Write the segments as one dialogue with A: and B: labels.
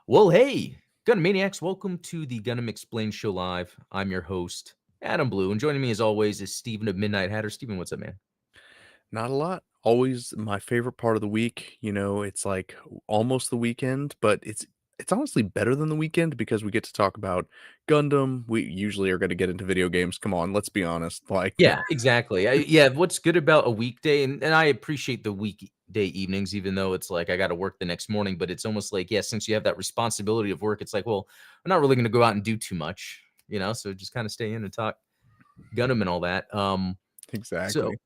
A: Well, hey, Gundam Maniacs, welcome to the Gundam Explained Show Live. I'm your host, Adam Blue, and joining me as always is Steven of Midnight Hatter. Steven, what's up, man?
B: Not a lot. Always my favorite part of the week. It's like almost the weekend, but it's honestly better than the weekend because we get to talk about Gundam. We usually are going to get into video games. Come on, let's be honest. Like,
A: Yeah, exactly. Yeah, what's good about a weekday, and I appreciate the weekday evenings, even though it's like I got to work the next morning, but it's almost like, yeah, since you have that responsibility of work, it's like, well, I'm not really going to go out and do too much, so just kind of stay in and talk Gundam and all that. So
B: exactly.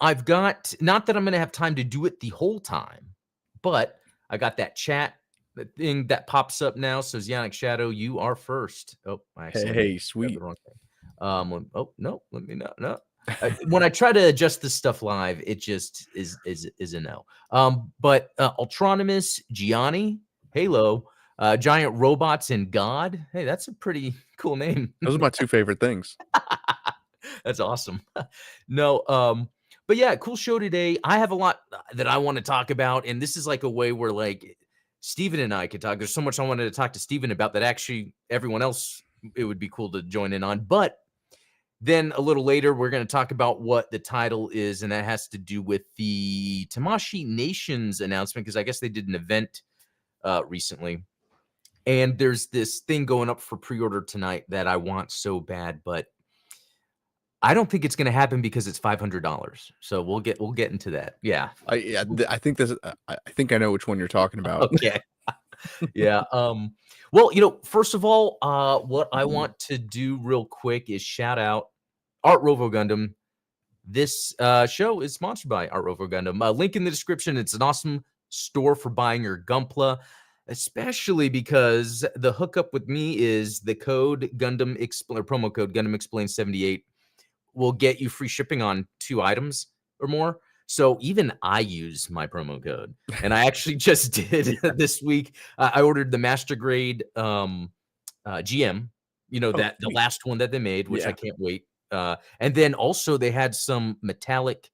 A: I've got not that I'm gonna have time to do it the whole time, but I got that chat, the thing that pops up now says, Yannick Shadow, you are first. Oh, I accidentally
B: Hey,
A: grabbed the
B: sweet.
A: wrong thing. Oh no, let me not no. When I try to adjust this stuff live, it just is a no. But Ultronymous, Gianni, Halo, Giant Robots and God. Hey, that's a pretty cool name.
B: Those are my two favorite things.
A: That's awesome. No, but yeah, cool show today. I have a lot that I want to talk about, and this is like a way where like Steven and I could talk. There's so much I wanted to talk to Steven about that actually everyone else it would be cool to join in on. But then a little later, we're going to talk about what the title is, and that has to do with the Tamashii Nations announcement, because I guess they did an event recently. And there's this thing going up for pre-order tonight that I want so bad, but I don't think it's gonna happen because it's $500. So we'll get into that. Yeah.
B: I think this. I think I know which one you're talking about.
A: Okay. Yeah. Well, first of all, what I want to do real quick is shout out Art Rovo Gundam. This show is sponsored by Art Rovo Gundam. Link in the description. It's an awesome store for buying your Gunpla, especially because the hookup with me is the code Gundam Explain, promo code Gundam Explain 78 will get you free shipping on 2 items or more. So even I use my promo code, and I actually just did this week. I ordered the master grade GM,
B: Oh,
A: that the
B: sweet.
A: last one that they made, which I
B: Yeah.
A: can't wait. And then also they had some metallic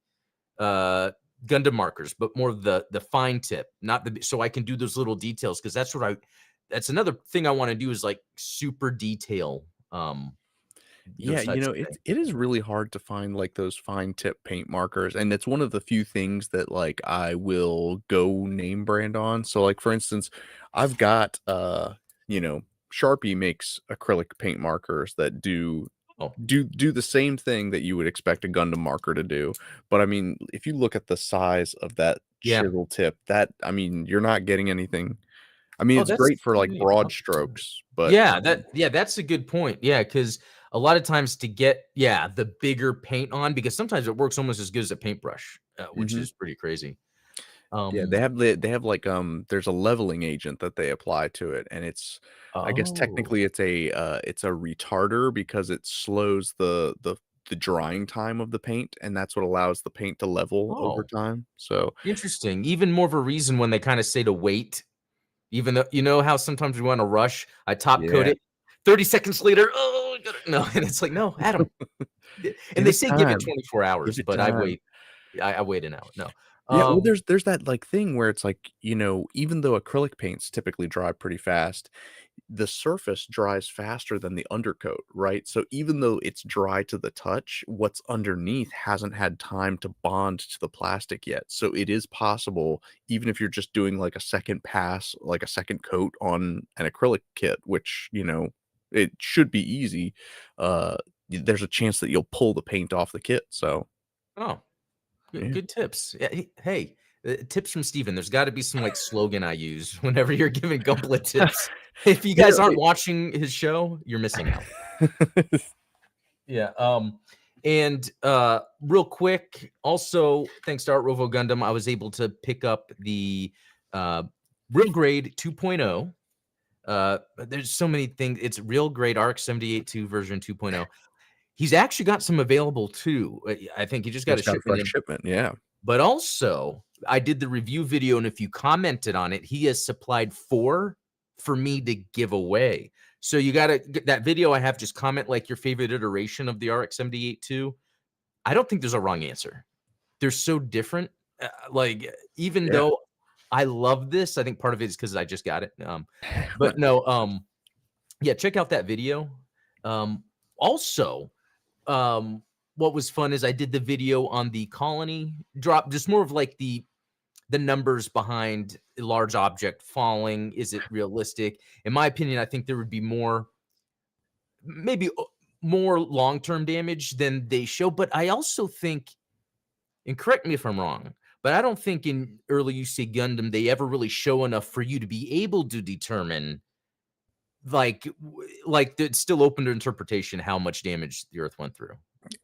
A: uh, Gundam markers, but more of the fine tip, not the so I can do those little details because that's another thing I want to do is like super detail
B: Yeah,
A: those types of
B: it is really hard to find like those fine tip paint markers, and it's one of the few things that like I will go name brand on. So like for instance, I've got you know, Sharpie makes acrylic paint markers that do
A: Oh,
B: do do the same thing that you would expect a Gundam marker to do. But I mean, if you look at the size of that
A: yeah.
B: chisel tip, that I mean, you're not getting anything. I mean,
A: Oh,
B: it's
A: that's
B: great for like broad strokes, but
A: yeah, that's a good point. Yeah, because a lot of times to get the bigger paint on, because sometimes it works almost as good as a paintbrush, which
B: mhm.
A: is pretty crazy.
B: Yeah,
A: Um,
B: they have like, there's a leveling agent that they apply to it, and I guess
A: oh,
B: technically it's a retarder because it slows the drying time of the paint, and that's what allows the paint to level over
A: oh,
B: time. So,
A: interesting. Even more of a reason when they kind of say to wait, even though how sometimes we want to rush. I top coat
B: yeah,
A: it. 30 seconds later, oh no, and it's like no, Adam. And
B: give
A: they
B: it
A: say give it
B: time,
A: 24
B: give
A: hours,
B: it
A: but I
B: time.
A: wait. I wait an hour. No.
B: Yeah, well,
A: Um,
B: there's that, like, thing where it's like, even though acrylic paints typically dry pretty fast, the surface dries faster than the undercoat, right? So even though it's dry to the touch, what's underneath hasn't had time to bond to the plastic yet. So it is possible, even if you're just doing like a second pass, like a second coat on an acrylic kit, which, it should be easy, there's a chance that you'll pull the paint off the kit. So,
A: oh, good,
B: yeah.
A: good tips. Yeah, hey, tips from Steven. There's got to be some like slogan I use whenever you're giving Gumplet tips. If you
B: You
A: guys
B: know,
A: aren't watching his show, you're missing out. Yeah. And real quick, also thanks to Art Rovo Gundam, I was able to pick up the Real Grade 2.0. There's so many things. It's Real Grade ARC 78.2 version 2.0. He's actually got some available too. I think he just got
B: Just
A: a
B: got a
A: shipment
B: fresh
A: in.
B: shipment, yeah.
A: But also, I did the review video, and if you commented on it, he has supplied 4 for me to give away. So you gotta get that video I have, just comment like your favorite iteration of the RX 78-2. I don't think there's a wrong answer. They're so different. Like, even
B: Yeah.
A: though I love this. I think part of it is because I just got it. But no, yeah, check out that video. Also, um, what was fun is I did the video on the colony drop, just more of like the numbers behind a large object falling. Is it realistic? In my opinion, I think there would be more, maybe more long-term damage than they show. But I also think, and correct me if I'm wrong, but I don't think in early UC Gundam they ever really show enough for you to be able to determine, like it's still open to interpretation how much damage the Earth went through,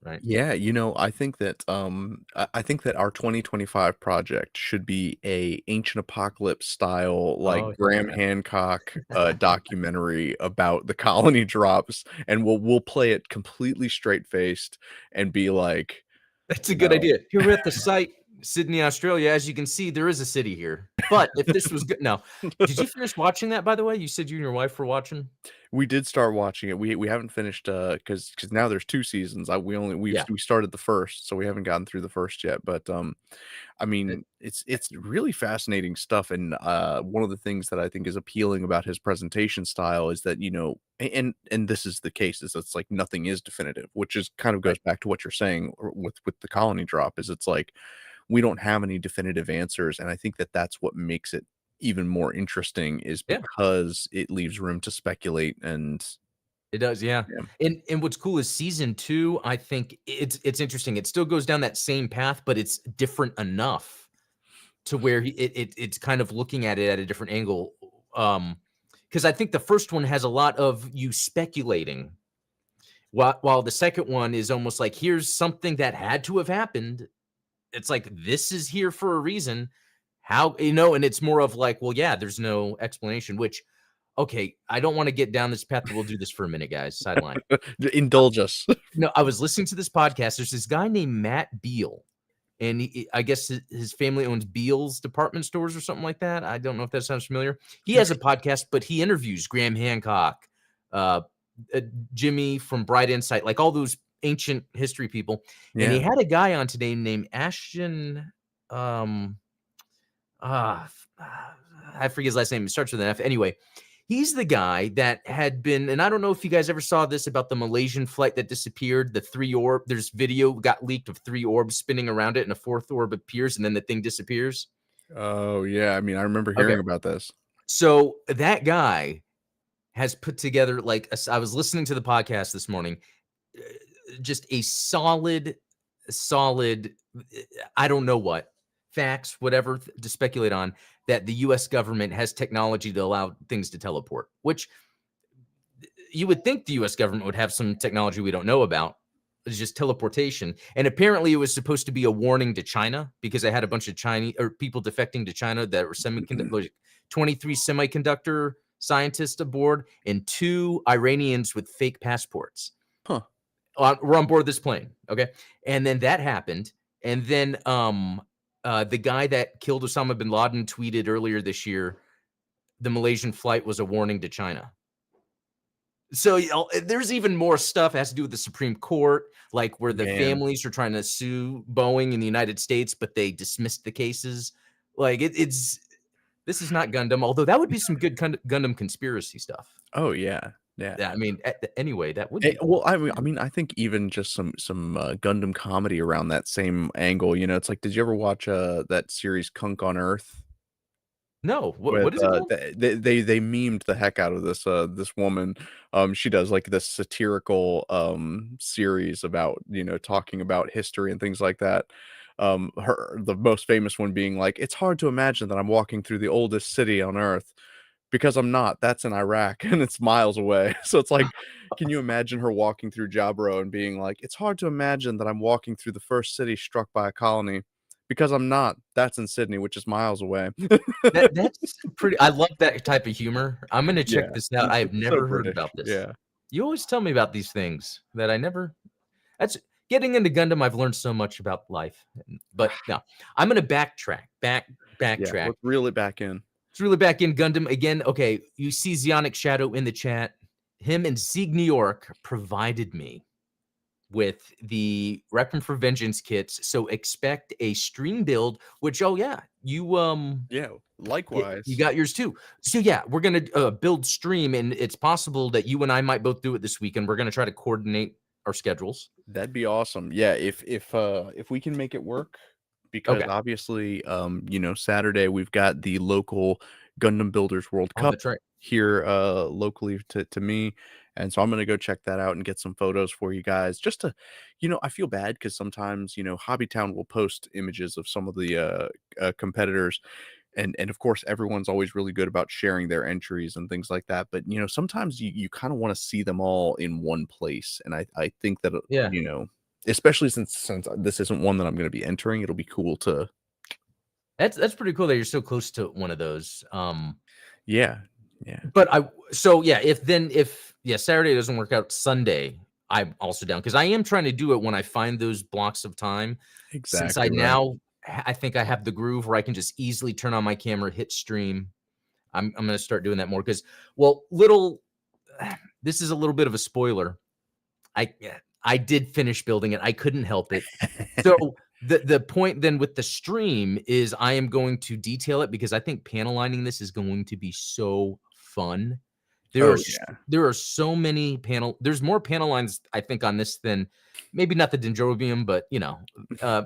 A: right?
B: Yeah, I think that I think that our 2025 project should be a ancient apocalypse style like
A: Oh
B: Graham
A: yeah,
B: Hancock documentary about the colony drops, and we'll play it completely straight faced and be like,
A: that's a
B: you
A: good
B: know,
A: idea. Here we're at the site, Sydney, Australia. As you can see, there is a city here. But if this was good, no. Did you finish watching that? By the way, you said you and your wife were watching.
B: we did start watching it. We haven't finished because now there's 2 seasons.
A: Yeah,
B: We started the first, so we haven't gotten through the first yet, but I
A: it-
B: mean, it's really fascinating stuff, and, one of the things that I think is appealing about his presentation style is that, and this is the case, is it's like nothing is definitive, which is kind of
A: right.
B: goes back to what you're saying with the colony drop, is it's like, we don't have any definitive answers, and I think that that's what makes it even more interesting is
A: Yeah.
B: because it leaves room to speculate and
A: It does, yeah.
B: yeah.
A: And what's cool is season 2, I think it's interesting. It still goes down that same path, but it's different enough to where it's kind of looking at it at a different angle. Because I think the first one has a lot of you speculating, while the second one is almost like here's something that had to have happened. It's like this is here for a reason. How, and it's more of like, well, yeah, there's no explanation, which okay, I don't want to get down this path, but we'll do this for a minute, guys. Sideline.
B: Indulge us.
A: No, I was listening to this podcast. There's this guy named Matt Beal, and I guess his family owns Beal's department stores or something like that. I don't know if that sounds familiar. He has a podcast, but he interviews Graham Hancock, uh, uh, Jimmy from Bright Insight, like all those ancient history people. And he
B: Yeah.
A: had a guy on today named Ashton. Um, ah, I forget his last name. It starts with an F. Anyway, he's the guy that had been, and I don't know if you guys ever saw this about the Malaysian flight that disappeared, the 3 orb. There's video got leaked of 3 orbs spinning around it, and a 4th orb appears, and then the thing disappears.
B: Oh, yeah, I mean, I remember
A: Okay.
B: hearing about this.
A: So that guy has put together like I was listening to the podcast this morning, uh, just a solid, I don't know what facts, whatever to speculate on, that the US government has technology to allow things to teleport, which you would think the US government would have some technology we don't know about. It's just teleportation. And apparently it was supposed to be a warning to China because they had a bunch of Chinese or people defecting to China that were 23 semiconductor scientists aboard and 2 Iranians with fake passports.
B: Huh.
A: Were on board this plane. Okay. And then that happened. And then the guy that killed Osama bin Laden tweeted earlier this year, the Malaysian flight was a warning to China. So there's even more stuff that has to do with the Supreme Court, like where the
B: Man.
A: families are trying to sue Boeing in the United States, but they dismissed the cases. Like it's this is not Gundam, although that would be some good Gundam conspiracy stuff.
B: Oh, yeah. Yeah.
A: Yeah, I mean, anyway, that would be
B: Well,
A: cool.
B: I mean, I think even just some Gundam comedy around that same angle, it's like, did you ever watch, that series Kunk on Earth?
A: No,
B: With,
A: what is it called?
B: they memed the heck out of this woman. She does, like, this satirical, series about, talking about history and things like that. The most famous one being like, "It's hard to imagine that I'm walking through the oldest city on Earth, because I'm not. That's in Iraq, and it's miles away." So it's like, can you imagine her walking through Jabro and being like, "It's hard to imagine that I'm walking through the first city struck by a colony, because I'm not. That's in Sydney, which is miles away."
A: That's pretty. I love that type of humor. I'm gonna check
B: Yeah,
A: this out. I have
B: it's so
A: never heard
B: British,
A: about this.
B: yeah.
A: You always tell me about these things that I never. That's getting into Gundam. I've learned so much about life, but no, I'm gonna
B: Yeah,
A: backtrack.
B: let's reel it back in.
A: It's really back in Gundam again. Okay, you see Zionic Shadow in the chat. Him and Sieg New York provided me with the Requiem for Vengeance kits, so expect a stream build. Which, oh yeah, you
B: Yeah,
A: You
B: Likewise.
A: got yours too. So yeah, we're gonna build stream, and it's possible that you and I might both do it this weekend. We're gonna try to coordinate our schedules.
B: That'd be awesome. Yeah, if we can make it work, because
A: Okay.
B: obviously, Saturday we've got the local Gundam Builders World
A: Oh,
B: Cup
A: that's right.
B: here locally to me. And so I'm gonna go check that out and get some photos for you guys. Just to, I feel bad because sometimes, Hobbytown will post images of some of the competitors, and of course everyone's always really good about sharing their entries and things like that, but sometimes you kind of want to see them all in one place, and I think that
A: Yeah.
B: especially since this isn't one that I'm going to be entering, it'll be cool to.
A: That's pretty cool that you're so close to one of those.
B: Yeah, yeah,
A: But so yeah, if yeah, Saturday doesn't work out, Sunday, I'm also down because I am trying to do it when I find those blocks of time. Since I
B: exactly right.
A: now I think I have the groove where I can just easily turn on my camera, hit stream. I'm gonna start doing that more because, well, this is a little bit of a spoiler. I did finish building it. I couldn't help it. So the point then with the stream is I am going to detail it because I think panel lining this is going to be so fun.
B: Oh yeah.
A: There are so many there's more panel lines I think on this than maybe not the Dendrobium, but uh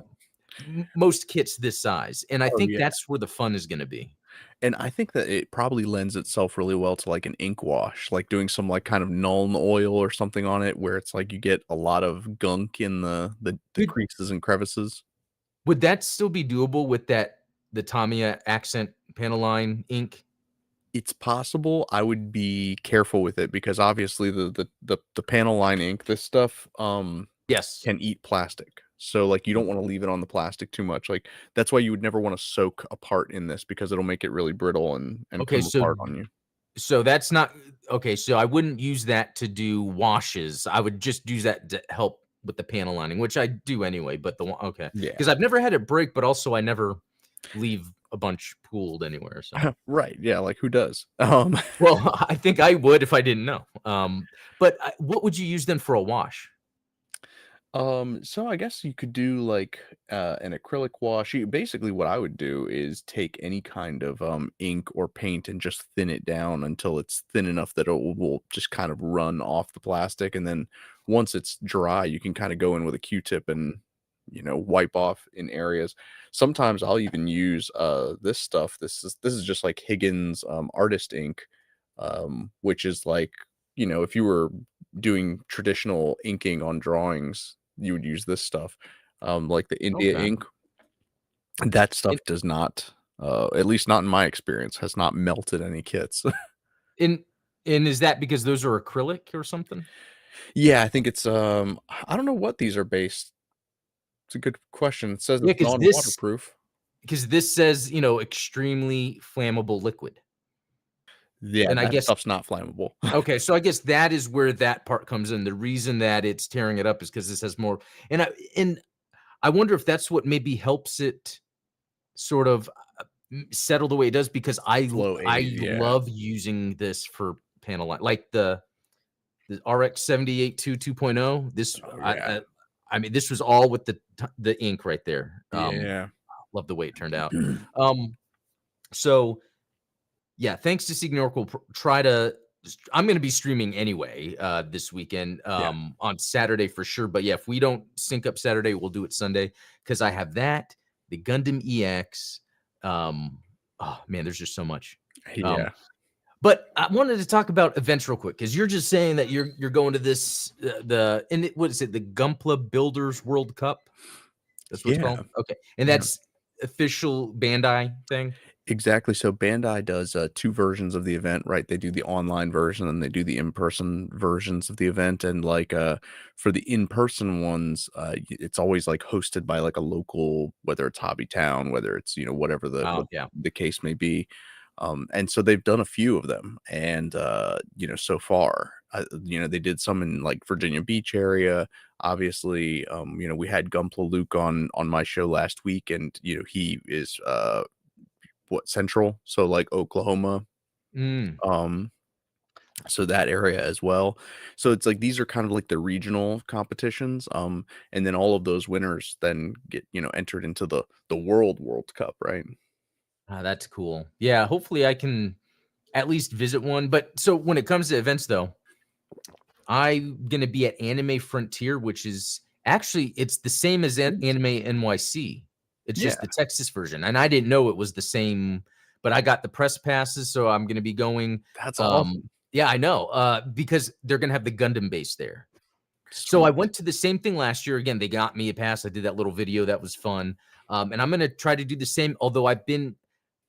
A: most kits this size. And I
B: Oh
A: think
B: yeah.
A: that's where the fun is going to be.
B: And I think that it probably lends itself really well to like an ink wash, like doing some like kind of Nuln oil or something on it, where it's like you get a lot of gunk in the
A: Could
B: creases and crevices.
A: Would that still be doable with the Tamiya accent panel line ink?
B: It's possible. I would be careful with it because obviously the panel line ink, this stuff,
A: Yes.
B: can eat plastic. So, like, you don't wanna leave it on the plastic too much, like, that's why you would never wanna soak a part in this because it'll make it really brittle and
A: Okay,
B: come
A: so
B: apart on you.
A: that's not okay, so I wouldn't use that to do washes. I would just use that to help with the panel lining, which I do anyway, but okay.
B: Yeah.
A: Because I've never had it break, but also I never leave a bunch pooled anywhere, so
B: Right, yeah, like, who does?
A: well, I think I would if I didn't know. But what would you use then for a wash?
B: So I guess you could do like an acrylic wash. Basically, what I would do is take any kind of ink or paint and just thin it down until it's thin enough that will just kind of run off the plastic. And then once it's dry, you can kind of go in with a Q-tip and wipe off in areas. Sometimes I'll even use this stuff. This is just like Higgins artist ink, which is like if you were doing traditional inking on drawings, you would use this stuff, like the India
A: Okay.
B: ink. That
A: In
B: stuff does not, at least not in my experience, has not melted any kits.
A: in and is that because those are acrylic or something?
B: Yeah, I think it's, I don't know what these are based. It's a good question. It says
A: Yeah,
B: it's non-waterproof.
A: because this says, extremely flammable liquid.
B: Yeah,
A: And I
B: that
A: guess
B: stuff's not flammable.
A: okay, so I guess that is where that part comes in. The reason that it's tearing it up is because this has more and I wonder if that's what maybe helps it sort of, settle the way it does because
B: Flow aid,
A: I
B: yeah.
A: love using this for panel line like the RX 78 2.0. This
B: Oh, yeah.
A: I mean, this was all with the ink right there.
B: Yeah.
A: Love the way it turned out. Um, so yeah, thanks to Signor, we'll try to. I'm going to be streaming anyway this weekend
B: Yeah.
A: on Saturday for sure. But yeah, if we don't sync up Saturday, we'll do it Sunday because I have that the Gundam EX. Oh man, there's just so much. Um,
B: Yeah.
A: but I wanted to talk about events real quick because you're just saying that you're going to this what is it, the Gumpla Builders World Cup? That's what it's
B: Yeah.
A: called. Okay, and
B: Yeah.
A: that's official Bandai thing.
B: Exactly. So Bandai does two versions of the event, right? They do the online version and they do the in-person versions of the event. And like for the in-person ones, it's always like hosted by like a local, whether it's Hobby Town, whether it's whatever
A: Oh yeah.
B: the case may be. And so they've done a few of them, and so far, they did some in like Virginia Beach area. Obviously, we had Gumpla Luke on my show last week, and he is central, so like Oklahoma,
A: Mm.
B: um so that area as well. So it's like these are kind of like the regional competitions, and then all of those winners then get entered into the World Cup, right?
A: That's cool. Yeah, hopefully I can at least visit one. But so when it comes to events, though, I'm gonna be at Anime Frontier, which is actually it's the same as
B: Nice.
A: Anime NYC. It's
B: Yeah,
A: just the Texas version, and I didn't know it was the same, but I got the press passes, so I'm gonna be going.
B: that's
A: Um,
B: awesome.
A: yeah, I know, because they're gonna have the Gundam base there. So I
B: Sweet.
A: went to the same thing last year. Again, they got me a pass. I did that little video. That was fun. And I'm gonna try to do the same. Although I've been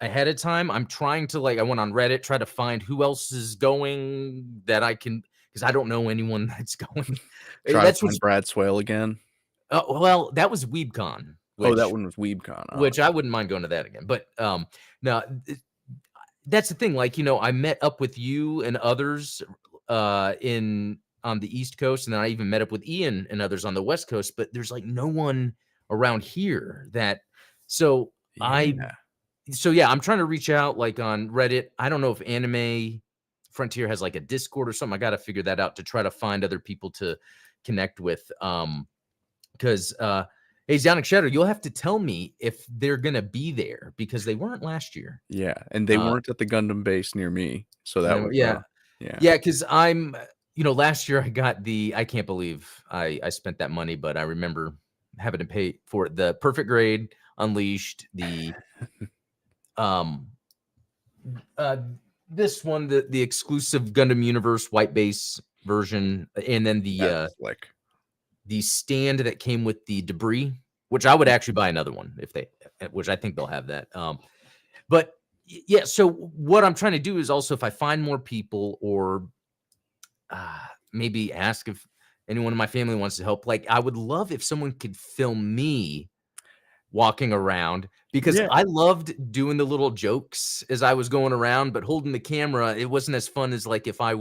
A: ahead of time, I'm trying to I went on Reddit, try to find who else is going that I can because I don't know anyone that's going.
B: Try to
A: That's
B: find
A: what's
B: Brad Swale again.
A: well, that was WeebCon,
B: Oh, that one was WeebCon. Oh,
A: which I wouldn't mind going to that again. But no, that's the thing. I met up with you and others in on the East Coast, and then I even met up with Ian and others on the West Coast. But there's no one around here that. So I
B: yeah.
A: so yeah, I'm trying to reach out on Reddit. I don't know if Anime Frontier has a Discord or something. I got to figure that out to try to find other people to connect with. Because hey, Zonic Shadow, you'll have to tell me if they're gonna be there because they weren't last year.
B: Yeah, and they
A: Uh,
B: weren't at the Gundam base near me, so that was,
A: yeah,
B: yeah.
A: yeah, because last year I got I can't believe I spent that money, but I remember having to pay for it. The Perfect Grade Unleashed, um, uh, this one, the exclusive Gundam Universe white base version, and then
B: That's slick.
A: the stand that came with the debris, which I would actually buy another one if which I think they'll have that. But yeah, so what I'm trying to do is also if I find more people or maybe ask if anyone in my family wants to help. I would love if someone could film me walking around because
B: Yeah.
A: I loved doing the little jokes as I was going around, but holding the camera, it wasn't as fun as if I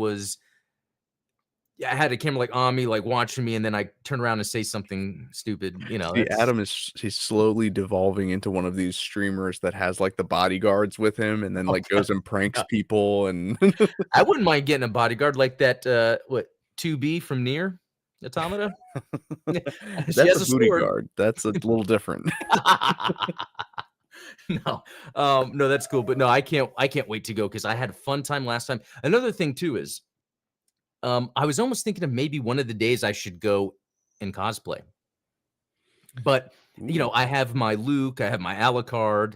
A: had a camera on me, watching me, and then I turn around and say something stupid.
B: See,
A: That's
B: Adam he's slowly devolving into one of these streamers that has, like, the bodyguards with him and then,
A: oh,
B: goes and pranks
A: yeah.
B: people and
A: I wouldn't mind getting a bodyguard like that. What 2B from Near Automata? She
B: That's
A: has
B: a
A: a
B: booty
A: sword.
B: guard. That's a little different.
A: No, no, that's cool. But no, I can't wait to go because I had a fun time last time. Another thing too is, I was almost thinking of maybe one of the days I should go and cosplay. But
B: Ooh,
A: I have my Luke, I have my Alucard,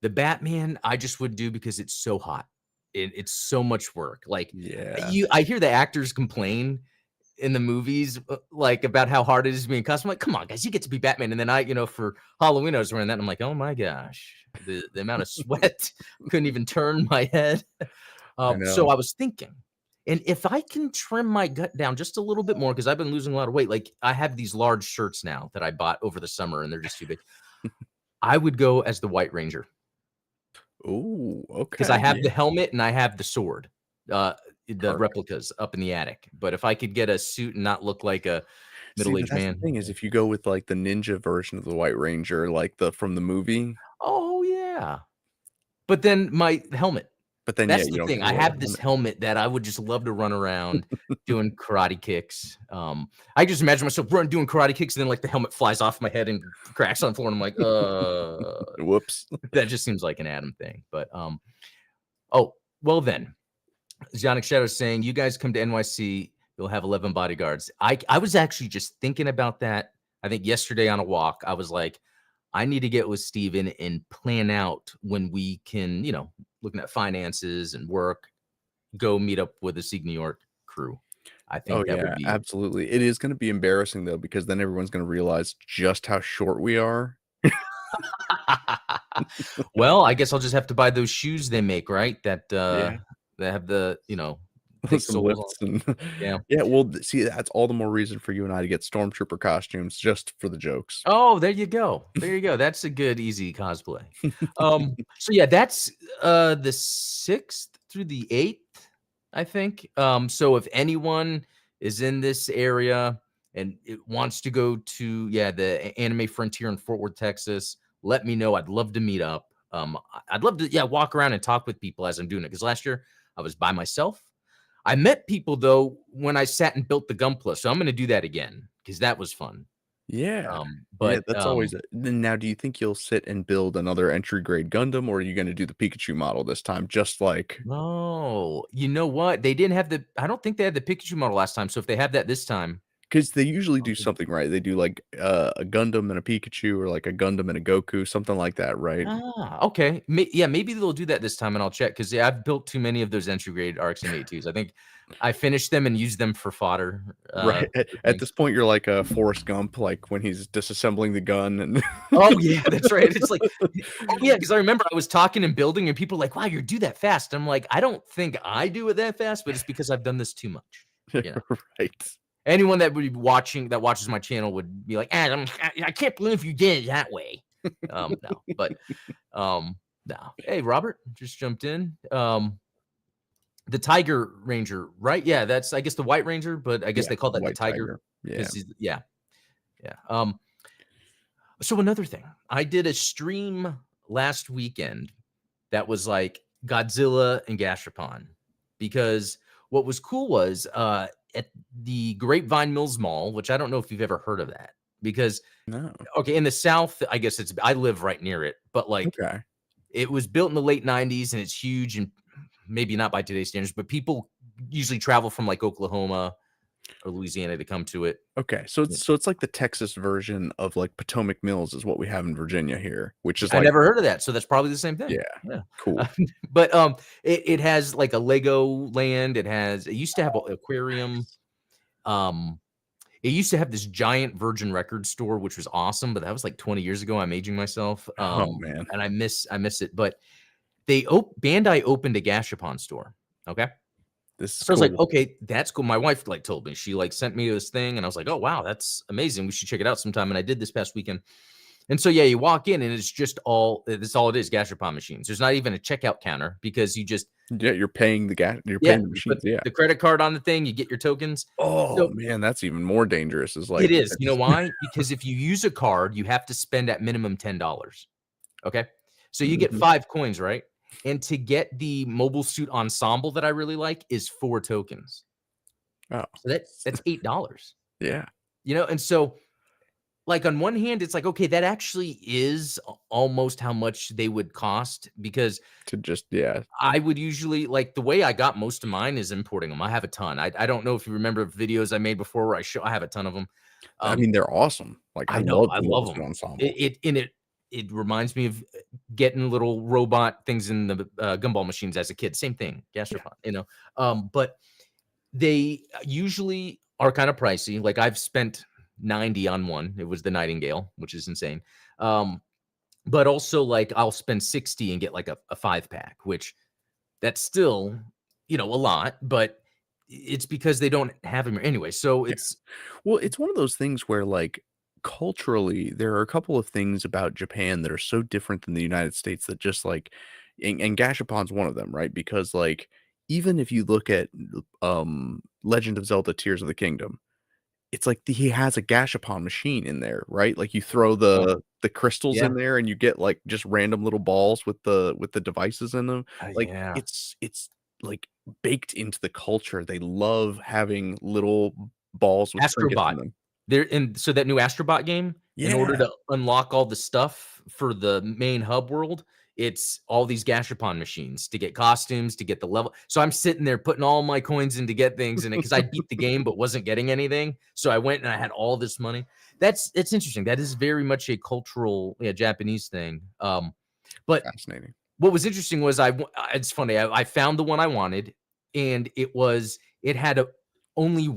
A: the Batman. I just would do because it's so hot. It's so much work.
B: yeah.
A: I hear the actors complain in the movies, about how hard it is being custom. I'm like, come on, guys, you get to be Batman. And then for Halloween, I was wearing that. And I'm like, oh my gosh, the amount of sweat couldn't even turn my head.
B: I
A: So
B: know.
A: I was thinking, and if I can trim my gut down just a little bit more, because I've been losing a lot of weight, I have these large shirts now that I bought over the summer and they're just too big. I would go as the White Ranger.
B: Ooh,
A: Because
B: okay,
A: I have
B: yeah,
A: the helmet and I have the sword, the
B: perfect.
A: replicas up in the attic. But if I could get a suit and not look like a
B: See, but
A: middle-aged
B: that's the
A: man.
B: thing is if you go with, like, the ninja version of the White Ranger, like, the from the movie,
A: Oh, yeah. But then my helmet.
B: but then, yeah,
A: That's
B: you
A: the
B: don't
A: thing.
B: get to
A: I
B: wear the
A: have this
B: helmet.
A: helmet that I would just love to run around doing karate kicks. I just imagine myself doing karate kicks, and then the helmet flies off my head and cracks on the floor, and I'm like,
B: Whoops.
A: that just seems like an Adam thing. But oh, well then. Zionic Shadow is saying, you guys come to NYC, you'll have 11 bodyguards. I was actually just thinking about that. I think yesterday on a walk, I was like, I need to get with Steven and plan out when we can, looking at finances and work, go meet up with the Sieg New York crew. I
B: Oh,
A: think that would
B: yeah,
A: be
B: absolutely. It is gonna be embarrassing, though, because then everyone's gonna realize just how short we are.
A: well, I guess I'll just have to buy those shoes they make, right?
B: Yeah.
A: That have the, big
B: Some
A: soles on.
B: lifts and
A: Yeah.
B: yeah, well, see, that's all the more reason for you and I to get stormtrooper costumes just for the jokes.
A: Oh, there you go. There you go. That's a good, easy cosplay. So yeah, that's the 6th through the 8th, I think. So if anyone is in this area and it wants to go to the Anime Frontier in Fort Worth, Texas, let me know. I'd love to meet up. I'd love to walk around and talk with people as I'm doing it because last year I was by myself. I met people though when I sat and built the Gunpla, so I'm going to do that again because that was fun.
B: Yeah. Yeah,
A: But
B: that's always a then now do you think you'll sit and build another entry grade Gundam, or are you gonna do the Pikachu model this time just like
A: no, you know what? They didn't have I don't think they had the Pikachu model last time, so if they have that this time,
B: 'cause they usually
A: I'll
B: do
A: get it.
B: something right. They do, like, a Gundam and a Pikachu or, like, a Gundam and a Goku, something like that, right?
A: Okay. Yeah, maybe they'll do that this time, and I'll check, 'cause, yeah, I've built too many of those entry grade RX-M82s. I think I finished them and used them for fodder,
B: Right.
A: for
B: At
A: things.
B: this point, you're like, Forrest Gump, like, when he's disassembling the gun and
A: Oh, yeah, that's right. It's like oh, yeah, because I remember I was talking and building, and people were like, "Wow, you do that fast." I'm like, "I don't think I do it that fast, but it's because I've done this too much." You know?
B: Right.
A: Anyone that would be watching that watches my channel would be like, "Adam, I can't believe you did it that way." No, but, no. Hey, Robert just jumped in. The Tiger Ranger, right? Yeah, that's I guess the White Ranger, but I guess
B: Yeah,
A: they call that the
B: White
A: Tiger
B: Tiger. Yeah.
A: because he's yeah, yeah. So another thing, I did a stream last weekend that was like Godzilla and Gashapon because what was cool was at the Grapevine Mills Mall, which I don't know if you've ever heard of that because
B: No.
A: okay, in the South, I guess I live right near it, but like
B: Okay.
A: it was built in the late 90s and it's huge and maybe not by today's standards, but people usually travel from like Oklahoma or Louisiana to come to it.
B: Okay. So
A: Yeah.
B: it's like the Texas version of, like, Potomac Mills is what we have in Virginia here, which is
A: I
B: like
A: never heard of that, so that's probably the same thing.
B: yeah,
A: Yeah.
B: cool.
A: But, it has, like, a Lego land, it used to have an aquarium, um, it used to have this giant Virgin Records store, which was awesome, but that was, like, 20 years ago, I'm aging myself,
B: Oh, man.
A: and I miss it, but Bandai opened a Gashapon store, okay?
B: This is
A: So I was like,
B: cool.
A: "Okay, that's cool." My wife, like, told me. She, like, sent me this thing, and I was like, "Oh, wow, that's amazing. We should check it out sometime." And I did this past weekend. And so, yeah, you walk in, and it's just that's all it is, Gashapon machines. There's not even a checkout counter because you just
B: Yeah, you're
A: yeah,
B: paying the
A: you put
B: machines, yeah.
A: the credit card on the thing, you get your tokens.
B: Oh,
A: So
B: man, that's even more dangerous is,
A: it
B: like,
A: is. You know
B: it's
A: why? Because if you use a card, you have to spend at minimum $10. Okay? So you get
B: mhm.
A: 5 coins, right? And to get the mobile suit ensemble that I really like is 4 tokens.
B: Oh,
A: So that's $8.
B: yeah,
A: You know, and so, like, on one hand, it's like, okay, that actually is almost how much they would cost because
B: to just yeah.
A: I would usually like, the way I got most of mine is importing them. I have a ton. I don't know if you remember videos I made before where I have a ton of them.
B: I
A: Um,
B: mean, they're awesome. Like, I
A: I know,
B: love
A: I
B: the
A: love
B: Mobile
A: them.
B: Suit Ensemble.
A: It reminds me of getting little robot things in the, gumball machines as a kid. Same thing,
B: Yeah.
A: Gastropon, but they usually are kinda pricey. Like, I've spent 90 on one. It was the Nightingale, which is insane. Um, but also, like, I'll spend 60 and get, like, a 5-pack, which that's still, a lot, but it's because they don't have them anyway. So
B: Yeah.
A: it's
B: Well, it's one of those things where, like, culturally, there are a couple of things about Japan that are so different than the United States that just, like and Gashapon's one of them, right? Because, like, even if you look at, Legend of Zelda: Tears of the Kingdom, it's like he has a Gashapon machine in there, right? Like, you throw
A: oh,
B: the crystals
A: yeah.
B: in there, and you get, like, just random little balls with the devices in them. Like,
A: Yeah.
B: it's, like, baked into the culture. They love having little balls with trinkets
A: Astrobot.
B: in them.
A: So that new Astrobot game, in order
B: Yeah.
A: to unlock all the stuff for the main hub world, it's all these Gashapon machines to get costumes, to get the level. So I'm sitting there putting all my coins in to get things in it because I beat the game but wasn't getting anything. So I went and I had all this money. It's interesting. That is very much a cultural, yeah, Japanese thing. But
B: Fascinating.
A: what was interesting was it's funny. I found the one I wanted, and it had only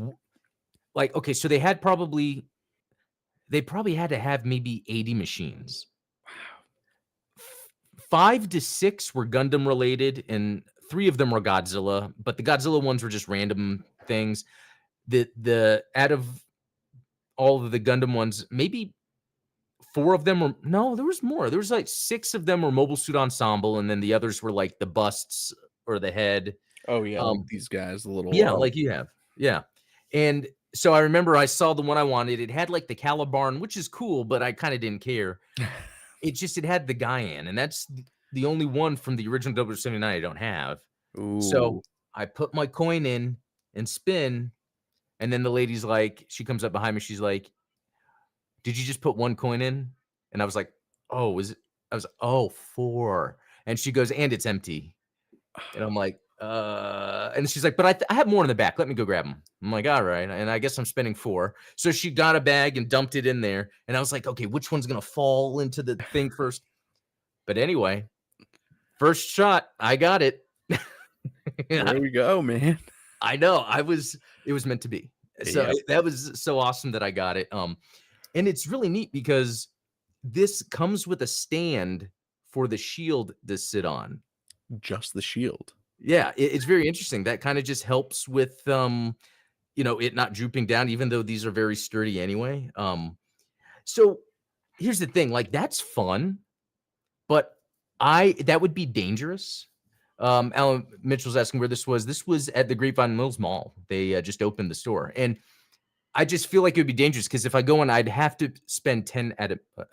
A: like okay, so they probably had to have maybe 80 machines. 5 to 6 were Gundam related, and 3 of them were Godzilla, but the Godzilla ones were just random things. The out of all of the Gundam ones, maybe 4 of them were no, there was more. There was like 6 of them were Mobile Suit Ensemble, and then the others were like the busts or the head.
B: Oh, yeah, like
A: Um,
B: these guys, the little,
A: yeah, like you have. Yeah. And so I remember I saw the one I wanted. It had like the Calibarn, which is cool, but I kind of didn't care. It had the Guyan, and that's the only one from the original W79 I don't have. So
B: Ooh.
A: I put my coin in and spin, and then the lady's like, she comes up behind me, she's like, did you just put 1 coin in?" And I was like, "Oh, is it?" I was like, "Oh, 4." And she goes, "And it's empty." And I'm like, and she's like, "But I have more in the back. Let me go grab them." I'm like, "All right." And I guess I'm spending 4. So she got a bag and dumped it in there. And I was like, "Okay, which one's gonna fall into the thing first?" But anyway, first shot, I got it.
B: There we go, man.
A: I know. It was meant to be. So
B: Yep,
A: that was so awesome that I got it. And it's really neat because this comes with a stand for the shield to sit on.
B: just the shield.
A: Yeah, it's very interesting. That kind of just helps with it not drooping down, even though these are very sturdy anyway. So here's the thing, like that's fun, but that would be dangerous. Alan Mitchell's asking where this was. This was at the Grapevine Mills Mall. They just opened the store, and I just feel like it would be dangerous because if I go in, I'd have to spend 10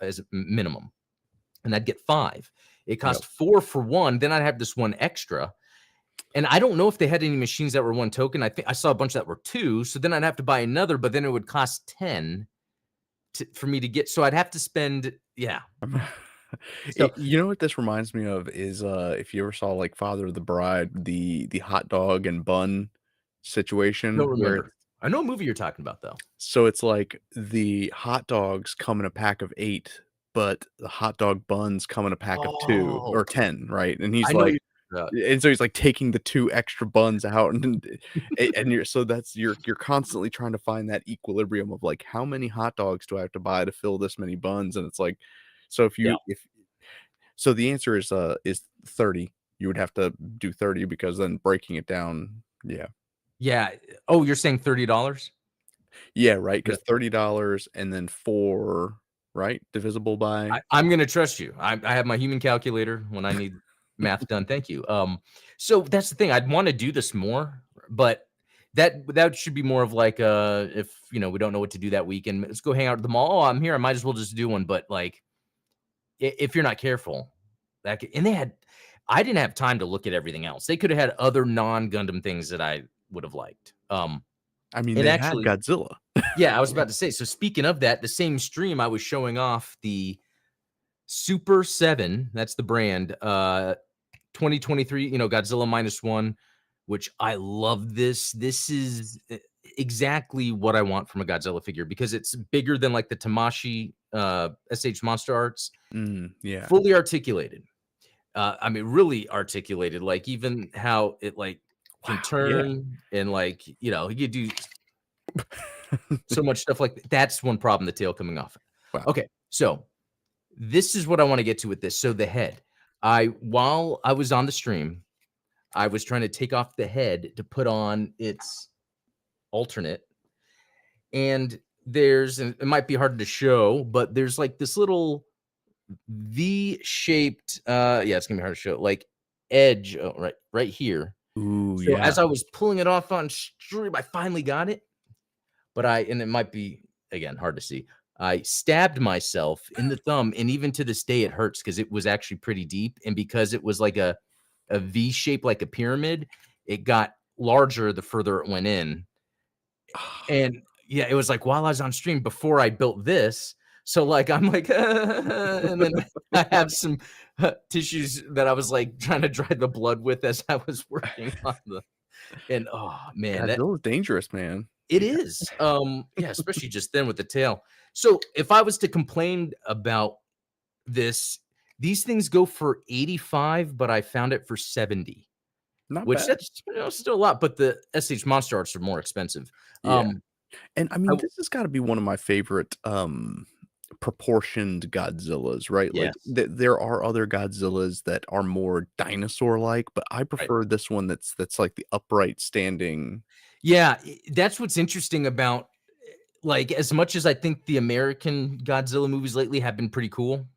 A: as a minimum, and I'd get 5. It
B: Yep.
A: cost 4 for one. Then I'd have this one extra. And I don't know if they had any machines that were 1 token. I think I saw a bunch that were 2. So then I'd have to buy another, but then it would cost 10 for me to get. So I'd have to spend, yeah. So
B: You know what this reminds me of is, if you ever saw, like, Father of the Bride, the hot dog and bun
A: don't
B: situation where
A: remember. I know a movie you're talking about though.
B: so it's like the hot dogs come in a pack of 8, but the hot dog buns come in a pack of 2
A: Oh,
B: or 10, right? And he's
A: I know
B: like
A: you're talking about.
B: and so he's, like, taking the 2 extra buns out and you're so that's you're constantly trying to find that equilibrium of, like, how many hot dogs do I have to buy to fill this many buns? And it's like so
A: Yeah.
B: if so the answer is 30. You would have to do 30 because then breaking it down yeah.
A: Yeah. Oh, you're saying $30?
B: Yeah, right.
A: Yeah.
B: Because $30 and then 4, right? Divisible by
A: I'm going to trust you. I have my human calculator when I need math done. Thank you. So that's the thing. I'd want to do this more, but that should be more of like if we don't know what to do that weekend, let's go hang out at the mall. Oh, I'm here. I might as well just do one. But like if you're not careful, and I didn't have time to look at everything else. They could have had other non-Gundam things that I would have liked.
B: I mean,
A: And
B: they had
A: actually,
B: Godzilla.
A: yeah, I was about to say. So speaking of that, the same stream I was showing off the Super 7, that's the brand, 2023, Godzilla -1, which I love this. This is exactly what I want from a Godzilla figure because it's bigger than like the Tamashii SH Monster Arts,
B: Yeah.
A: fully articulated. I mean, really articulated, like even how it like can
B: Wow, yeah.
A: turn and like, you do so much stuff like that's one problem, the tail coming off.
B: Wow.
A: Okay, so this is what I want to get to with this. So the head, while I was on the stream, I was trying to take off the head to put on its alternate, and and it might be hard to show, but there's like this little V-shaped, yeah, it's gonna be hard to show, like edge, right here.
B: Ooh,
A: So
B: yeah.
A: as I was pulling it off on stream, I finally got it, but and it might be again hard to see. I stabbed myself in the thumb, and even to this day, it hurts because it was actually pretty deep, and because it was like a V shape, like a pyramid, it got larger the further it went in. And yeah, it was like while I was on stream before I built this. So like I'm like, and then I have some tissues that I was like trying to dry the blood with as I was working on and oh man,
B: Godzilla's dangerous, man.
A: it is. Yeah, especially just then with the tail. So if I was to complain about this, these things go for 85, but I found it for 70,
B: Not
A: which
B: bad.
A: that's still a lot, but the SH Monster Arts are more expensive.
B: Yeah. And I
A: I
B: mean,
A: w
B: this has gotta be one of my favorite, proportioned Godzillas, right? Like,
A: yes,
B: there are other Godzillas that are more dinosaur-like, but I
A: right.
B: prefer this one that's like the upright standing
A: Yeah, that's what's interesting about like as much as I think the American Godzilla movies lately have been pretty cool,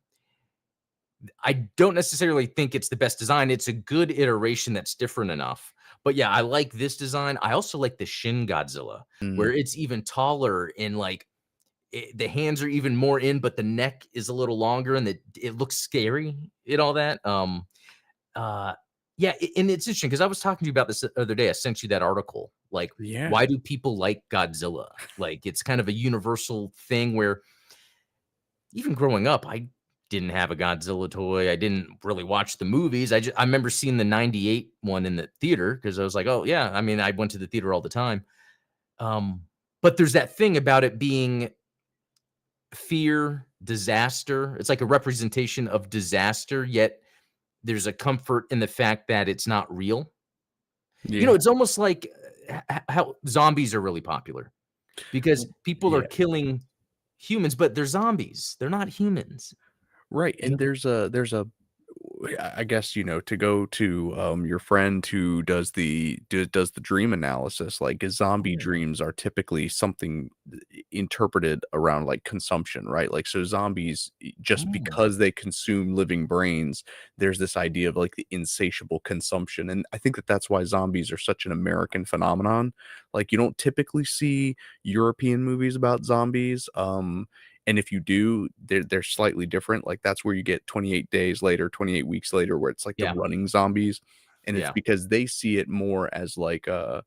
A: I don't necessarily think it's the best design. It's a good iteration that's different enough. But yeah, I like this design. I also like the Shin Godzilla,
B: Mm,
A: where it's even taller and like the hands are even more in, but the neck is a little longer and it looks scary and all that. Uh, yeah, and it's interesting because I was talking to you about this the other day. I sent you that article. Like,
B: yeah.
A: why do people like Godzilla? Like, it's kind of a universal thing where even growing up, I didn't have a Godzilla toy. I didn't really watch the movies. I remember seeing the 98 one in the theater because I was like, "Oh, yeah." I mean, I went to the theater all the time. Um, but there's that thing about it being fear, disaster. It's like a representation of disaster, yet there's a comfort in the fact that it's not real. You know,
B: Yeah.
A: it's almost like how zombies are really popular because people are
B: Yeah.
A: killing humans, but they're zombies. They're not humans,
B: Right,
A: you
B: and
A: know?
B: there's a I guess, to go to, your friend who does the dream analysis, like, zombie
A: Oh,
B: dreams are typically something interpreted around, like, consumption, right? Like, so zombies, just
A: oh,
B: because they consume living brains, there's this idea of, like, the insatiable consumption, and I think that that's why zombies are such an American phenomenon. Like, you don't typically see European movies about zombies, and if you do, they're slightly different, like, that's where you get 28 days later, 28 weeks later, where it's like the
A: yeah,
B: running zombies, and it's
A: yeah,
B: because they see it more as like, uh,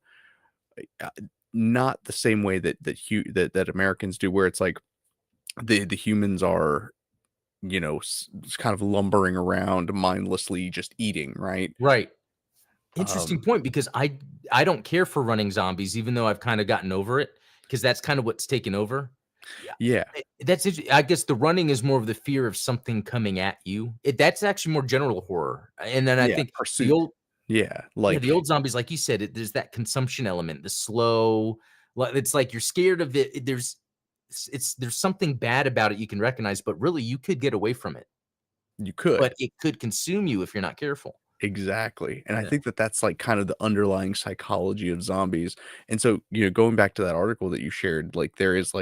B: not the same way that Americans do, where it's like the humans are, kind of lumbering around mindlessly just eating, right?
A: right. Interesting
B: Um,
A: point because I don't care for running zombies, even though I've kinda gotten over it, because that's kinda what's taken over. Yeah,
B: yeah,
A: that's I guess the running is more of the fear of something coming at you. That's actually more general horror, and then I
B: yeah,
A: think the
B: pursuit.
A: old
B: Yeah,
A: yeah, the
B: like
A: old zombies, like you said, there's that consumption element, the slow, it's like you're scared of it. There's something bad about it you can recognize, but really you could get away from it,
B: you could.
A: but it could consume you if you're not careful.
B: Exactly, and I
A: Yeah.
B: think that that's, like, kind of the underlying psychology of zombies, and so, going back to that article that you shared, like, there's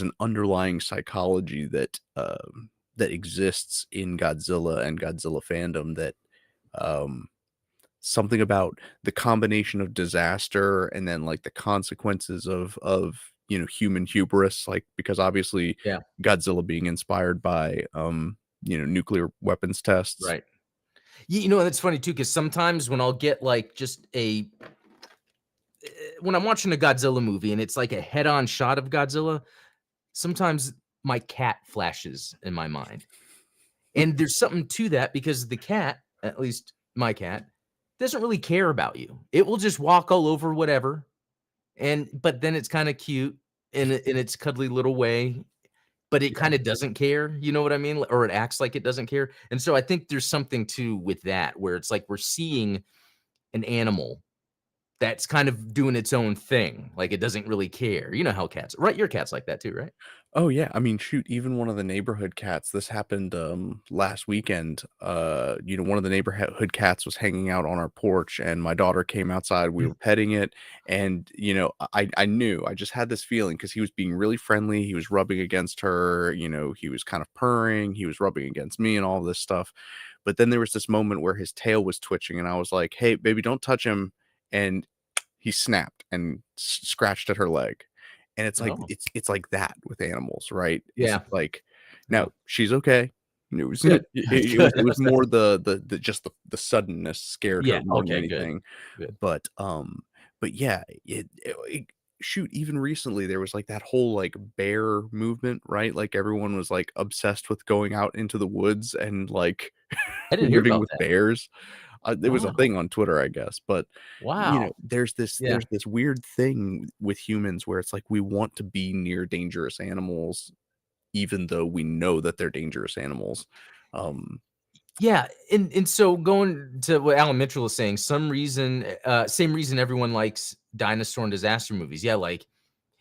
B: an underlying psychology that exists in Godzilla and Godzilla fandom that, um, something about the combination of disaster and then, like, the consequences of, human hubris, like, because obviously
A: Yeah.
B: Godzilla being inspired by, nuclear weapons tests.
A: Right. You know, that's funny too, because sometimes when I'll get like just when I'm watching a Godzilla movie and it's like a head-on shot of Godzilla, sometimes my cat flashes in my mind. And there's something to that because the cat, at least my cat, doesn't really care about you. It will just walk all over whatever. And but then it's kind of cute in its cuddly little way, but it
B: Yeah.
A: kind of doesn't care. You know what I mean? Or it acts like it doesn't care. And so I think there's something too with that where it's like we're seeing an animal that's kind of doing its own thing. Like it doesn't really care. You know how cats, right? Your cat's like that too, right?
B: Oh, yeah, I mean, shoot, even one of the neighborhood cats this happened, last weekend, one of the neighborhood cats was hanging out on our porch, and my daughter came outside, we
A: Mm.
B: were petting it, and, I knew, I just had this feeling because he was being really friendly, he was rubbing against her, he was kind of purring, he was rubbing against me and all this stuff, but then there was this moment where his tail was twitching, and I was like, "Hey, baby, don't touch him," and he snapped and scratched at her leg. And it's like
A: Oh,
B: it's like that with animals, right? Is
A: yeah.
B: it's like now
A: Yeah.
B: she's okay. It was
A: Good.
B: it
A: Good.
B: was more the just the suddenness scared her
A: Yeah.
B: more than
A: Okay. Good.
B: anything.
A: Good.
B: But, yeah, shoot, even recently, there was, like, that whole, like, bear movement, right? Like, everyone was, like, obsessed with going out into the woods and, like,
A: I didn't hear
B: living
A: about
B: with
A: that.
B: bears. It was a
A: Wow.
B: thing on Twitter, I guess, but,
A: Wow. Yeah.
B: there's this weird thing with humans where it's like we want to be near dangerous animals even though we know that they're dangerous animals. Um,
A: Yeah, and so going to what Alan Mitchell was saying, same reason everyone likes dinosaur and disaster movies. Yeah, like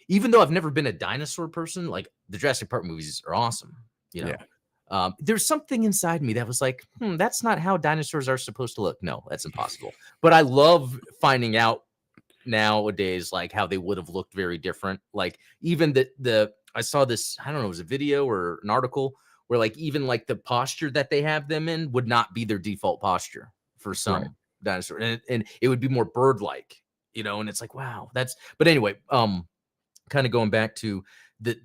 A: even though I've never been a dinosaur person, like the Jurassic Park movies are awesome. You
B: yeah,
A: know, there's something inside me that was like, that's not how dinosaurs are supposed to look. No, that's impossible. But I love finding out nowadays, like how they would have looked very different. Like even the I saw this, I don't know, it was a video or an article where like even like the posture that they have them in would not be their default posture for
B: right.
A: some dinosaur. And it would be more bird-like, and it's like, wow, that's but anyway, kind of going back to the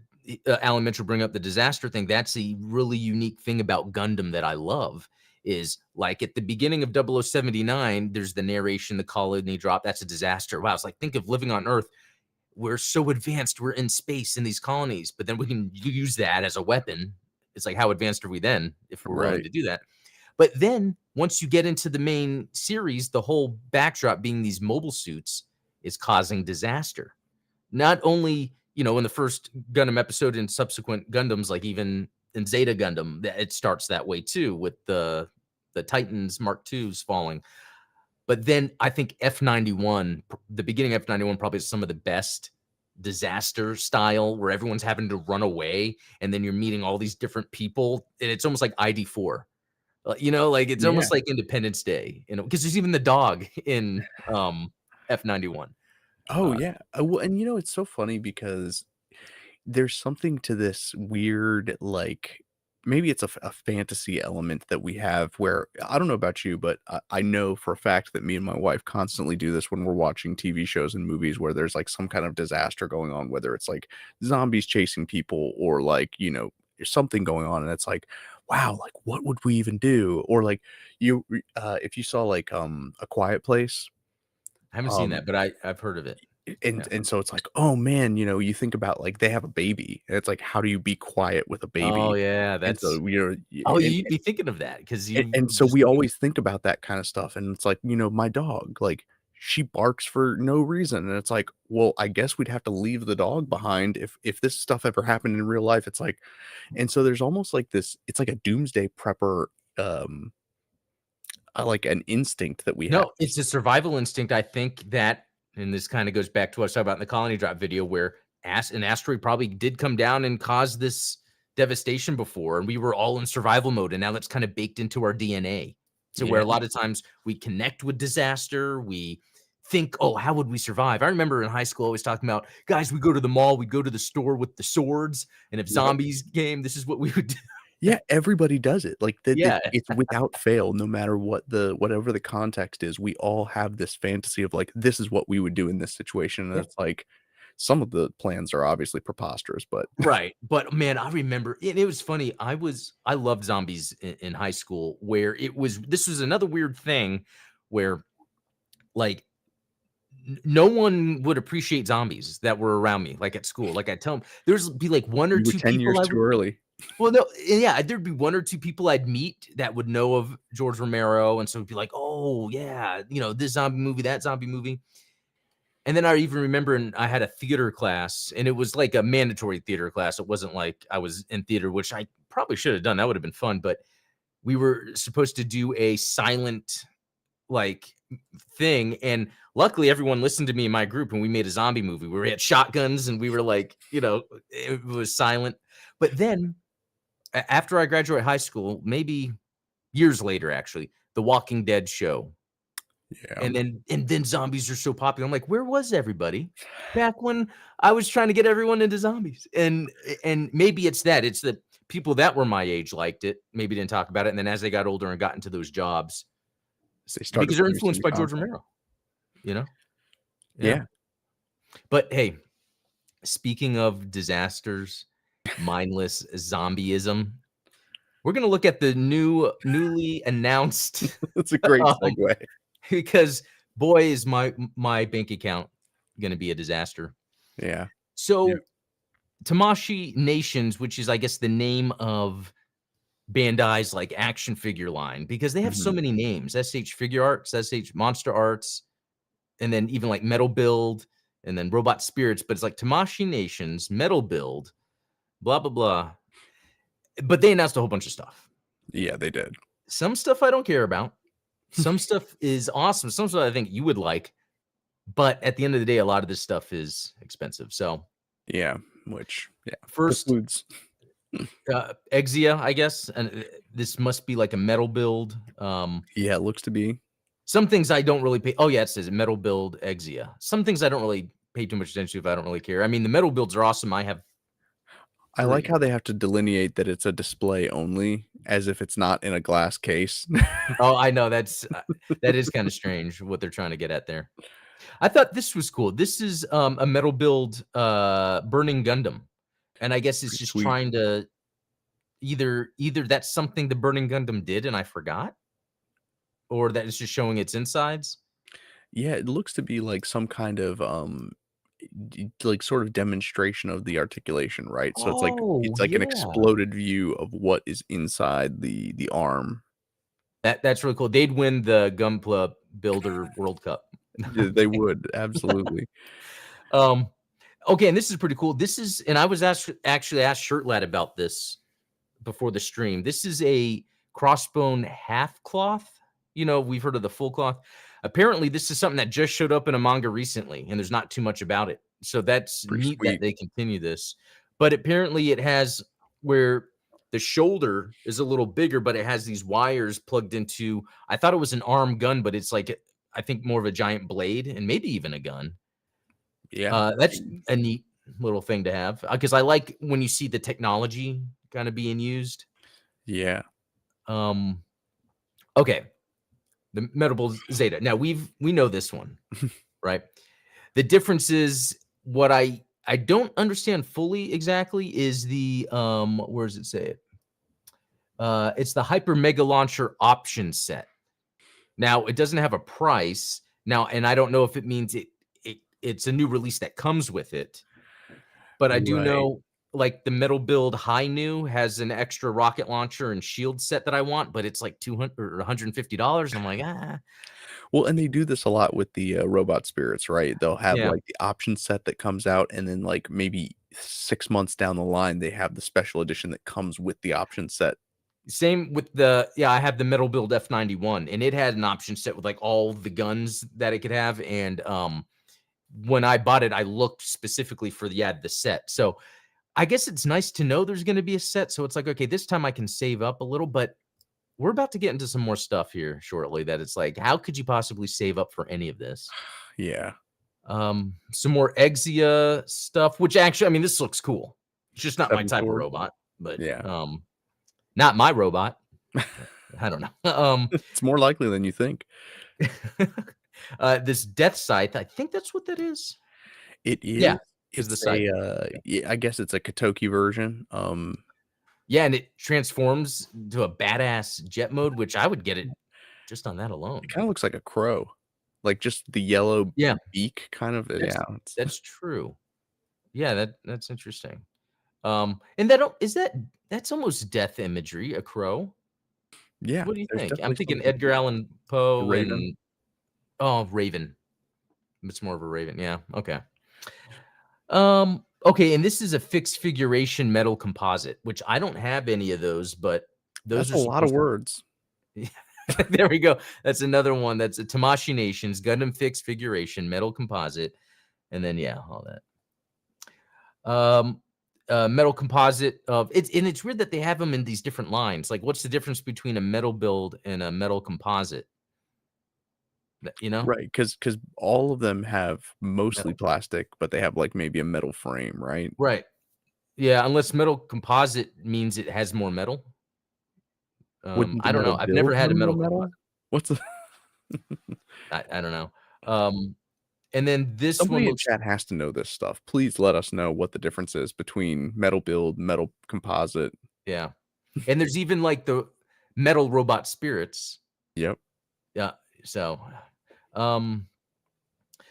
A: Alan Mitchell bring up the disaster thing. That's a really unique thing about Gundam that I love is like at the beginning of 0079, there's the narration, the colony drop. That's a disaster. Wow. It's like, think of living on Earth. We're so advanced. We're in space in these colonies, but then we can use that as a weapon. it's like, how advanced are we then if we're willing
B: Right.
A: to do that? But then once you get into the main series, the whole backdrop being these mobile suits is causing disaster. Not only, in the first Gundam episode and subsequent Gundams, like even in Zeta Gundam, it starts that way too with the Titans Mark IIs falling. But then I think F91, the beginning of F91 probably is some of the best disaster style where everyone's having to run away and then you're meeting all these different people and it's almost like ID4. Like it's
B: Yeah.
A: almost like Independence Day, because there's even the dog in F91.
B: Oh,
A: Uh,
B: yeah. Well, and it's so funny because there's something to this weird, like, maybe it's a fantasy element that we have where I don't know about you, but I know for a fact that me and my wife constantly do this when we're watching TV shows and movies where there's like some kind of disaster going on, whether it's like zombies chasing people or like, there's something going on. And it's like, wow, like what would we even do? Or like if you saw like A Quiet Place,
A: I haven't seen
B: um,
A: that, but I've heard of it.
B: and
A: Yeah.
B: and so it's like, oh man, you think about like they have a baby, and it's like, how do you be quiet with a
A: Oh,
B: baby?
A: yeah,
B: And
A: that's
B: so
A: oh, you'd be thinking of that because
B: and,
A: you
B: and so
A: just
B: we always think about that kind of stuff, and it's like, my dog, like she barks for no reason, and it's like, well, I guess we'd have to leave the dog behind if this stuff ever happened in real life. It's like, and so there's almost like this, it's like a doomsday prepper, um, like an instinct that we have.
A: no, it's a survival instinct, I think that and this kinda goes back to what I was talking about in the colony drop video where an asteroid probably did come down and cause this devastation before, and we were all in survival mode, and now that's kinda baked into our DNA. So where
B: Yeah,
A: a lot of times we connect with disaster, we think, "Oh, how would we survive?" I remember in high school always talking about, "Guys, we go to the mall, we go to the store with the swords, and if
B: yep.
A: zombies came, this is what we would do."
B: Yeah, everybody does it, like, that
A: Yeah.
B: it's without fail, no matter whatever the context is, we all have this fantasy of, like, this is what we would do in this situation, and
A: Yeah.
B: it's like, some of the plans are obviously preposterous, but
A: Right, but man, I remember and it was funny, I loved zombies in high school where this was another weird thing where, like, no one would appreciate zombies that were around me, like, at school, like, I'd tell them there's be, like, 1 or
B: you were
A: 2
B: 10
A: people
B: years
A: I
B: too
A: would
B: early.
A: well, no yeah, there'd be 1 or 2 people I'd meet that would know of George Romero, and so it'd be like, "Oh, yeah, this zombie movie, that zombie movie." And then I even remember I had a theater class, and it was like a mandatory theater class. It wasn't like I was in theater, which I probably should have done. That would have been fun. But we were supposed to do a silent like thing, and luckily everyone listened to me in my group, and we made a zombie movie. We had shotguns, and we were like, it was silent. But then after I graduated high school, maybe years later, actually, The Walking Dead show
B: Yeah.
A: and then zombies are so popular. I'm like, "Where was everybody back when I was trying to get everyone into zombies?" And maybe it's that. It's that people that were my age liked it, maybe didn't talk about it, and then as they got older and got into those jobs
B: So they started
A: because they're
B: producing
A: influenced
B: the
A: by George
B: content.
A: Romero, you know? Yeah.
B: Yeah.
A: But hey, speaking of disasters, mindless zombieism, we're gonna look at the newly announced,
B: That's a great
A: um,
B: segue.
A: because boy, is my bank account gonna be a disaster.
B: Yeah. Yeah.
A: So Tamashii Nations, which is, I guess, the name of Bandai's like action figure line, because they have so
B: Mhm.
A: many names: SH Figure Arts, SH Monster Arts, and then even like Metal Build, and then Robot Spirits. But it's like Tamashii Nations, Metal Build, blah blah blah. But they announced a whole bunch of stuff.
B: Yeah, they did.
A: Some stuff I don't care about. Some stuff is awesome. Some stuff I think you would like. But at the end of the day, a lot of this stuff is expensive. So
B: Yeah, which yeah,
A: first
B: precludes.
A: Exia, I guess, and this must be like a metal build.
B: Yeah, it looks to be.
A: Some things I don't really pay. Oh yeah, it says metal build Exia. Some things I don't really pay too much attention to if I don't really care. I mean, the metal builds are awesome. I have
B: I like
A: 3.
B: how they have to delineate that it's a display only, as if it's not in a glass case.
A: Oh, I know that is kind of strange what they're trying to get at there. I thought this was cool. This is a metal build burning Gundam, and I guess it's
B: Pretty
A: just
B: sweet.
A: trying to either that's something the burning Gundam did and I forgot, or that it's just showing its insides.
B: Yeah, it looks to be like some kind of, like sort of demonstration of the articulation, right? So
A: Oh,
B: it's like an
A: yeah.
B: exploded view of what is inside the arm.
A: That's really cool. They'd win the Gunpla Builder World Cup.
B: Yeah, they would, absolutely.
A: Um, okay, and this is pretty cool. This is and I was actually asked Shirtlad about this before the stream. This is a crossbone half cloth. You know, we've heard of the full cloth. Apparently, this is something that just showed up in a manga recently, and there's not too much about it. So that's
B: Pretty
A: neat that
B: sweet.
A: they continue this. But apparently, it has where the shoulder is a little bigger, but it has these wires plugged into. I thought it was an arm gun, but it's like I think more of a giant blade and maybe even a gun.
B: Yeah.
A: That's a neat little thing to have because I like when you see the technology kind of being used.
B: Yeah.
A: Um, okay, the Medable Zeta. Now we know this one, right? The difference is what I don't understand fully exactly is the where does it say it? It's the Hyper Mega Launcher option set. Now it doesn't have a price now, and I don't know if it means it's a new release that comes with it. But I do
B: Right.
A: know, like, the Metal Build High New has an extra rocket launcher and shield set that I want, but it's like 200 or $150. I'm like, "Ah."
B: Well, and they do this a lot with the, robot spirits, right? They'll have,
A: Yeah.
B: like, the option set that comes out, and then, like, maybe 6 months down the line, they have the special edition that comes with the option set.
A: Same with the yeah, I have the Metal Build F91, and it had an option set with, like, all the guns that it could have, and, when I bought it, I looked specifically for the set. So, I guess it's nice to know there's gonna be a set, so it's like, "Okay, this time I can save up a little," but we're about to get into some more stuff here shortly that it's like, how could you possibly save up for any of this?
B: Yeah.
A: Some more Exia stuff, which actually, I mean, this looks cool. It's just not my
B: 7
A: type of
B: sword?
A: robot, but
B: Yeah.
A: not my robot. I don't know.
B: It's more likely than you think.
A: This Death Scythe, I think that's what that is.
B: It
A: Yeah,
B: is.
A: is the
B: It's
A: scythe. Yeah.
B: yeah, I guess it's a Kotoki version.
A: Yeah, and it transforms to a badass jet mode, which I would get it just on that
B: It
A: alone.
B: kinda looks like a crow. Like, just the yellow
A: Yeah,
B: beak kind of
A: that's
B: yeah, it's
A: that's true. Yeah, that's interesting. And that is that's almost death imagery, a crow.
B: yeah,
A: What do you
B: there's
A: think? I'm
B: definitely
A: thinking
B: something
A: Edgar
B: to it.
A: Allan
B: The
A: Poe
B: raven?
A: and oh, Raven. It's more of a Raven. Yeah. Okay. Okay, and this is a fixed figuration metal composite, which I don't have any of those, but those
B: That's
A: are
B: a lot of
A: supposed to
B: words.
A: there we go. That's another one. That's a Tamashii Nations Gundam fixed figuration metal composite, and then yeah, all that. Um, metal composite of it's weird that they have them in these different lines. Like, what's the difference between a metal build and a metal composite? You know,
B: Right, because all of them have mostly
A: metal,
B: plastic, but they have, like, maybe a metal frame, right?
A: right? Yeah, unless metal composite means it has more metal.
B: Wouldn't the
A: I don't
B: metal
A: know. I've never
B: build
A: had
B: have
A: a
B: more
A: metal
B: metal?
A: composite.
B: What's the
A: I don't know. And then this one
B: Somebody in
A: looks
B: chat has to know this stuff. Please let us know what the difference is between metal build, metal composite.
A: yeah. And there's even like the metal robot spirits.
B: Yep.
A: Yeah. So, um,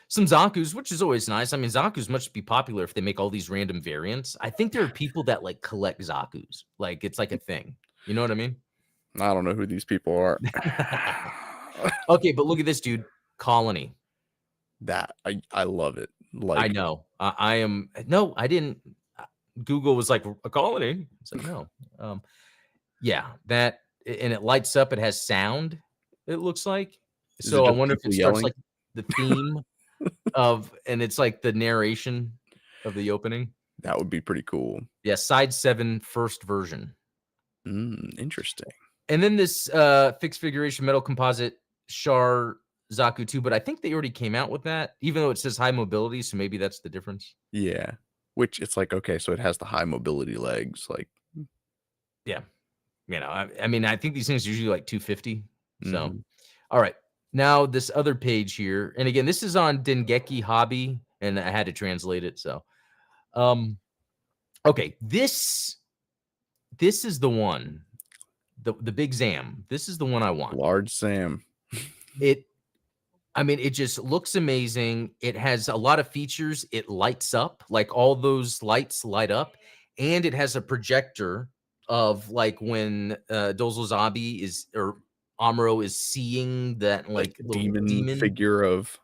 A: some Zaku's, which is always nice. I mean, Zaku's must be popular if they make all these random variants. I think there are people that like collect Zaku's. Like it's like a thing. You know what I mean?
B: I don't know who these people are.
A: Okay, but look at this dude, Colony.
B: That I love it.
A: I
B: Like,
A: know. I am no, I didn't. Google was like a colony. It's like no. Yeah, that and it lights up. It has sound. It looks like.
B: is it
A: So I
B: just
A: wonder if
B: people
A: it starts
B: yelling?
A: like the theme of, and it's like the narration of the opening.
B: That would be pretty cool.
A: Yeah, side 7 first version.
B: Interesting.
A: And then this fixed figuration metal composite Char Zaku 2, but I think they already came out with that, even though it says high mobility. So maybe that's the difference.
B: Yeah. Which it's like, okay, so it has the high mobility legs, like
A: Yeah. I mean, I think these things are usually like 250. So,
B: mhm.
A: all right. Now this other page here, and again, this is on Dengeki Hobby, and I had to translate it. So, um, okay, this is the one, the big Zam. This is the one I want.
B: Large Sam.
A: It I mean, it just looks amazing. It has a lot of features. It lights up, like all those lights light up, and it has a projector of like when Dozelzabi is or Amuro is seeing that
B: Like
A: like
B: the
A: little
B: demon
A: demon.
B: figure of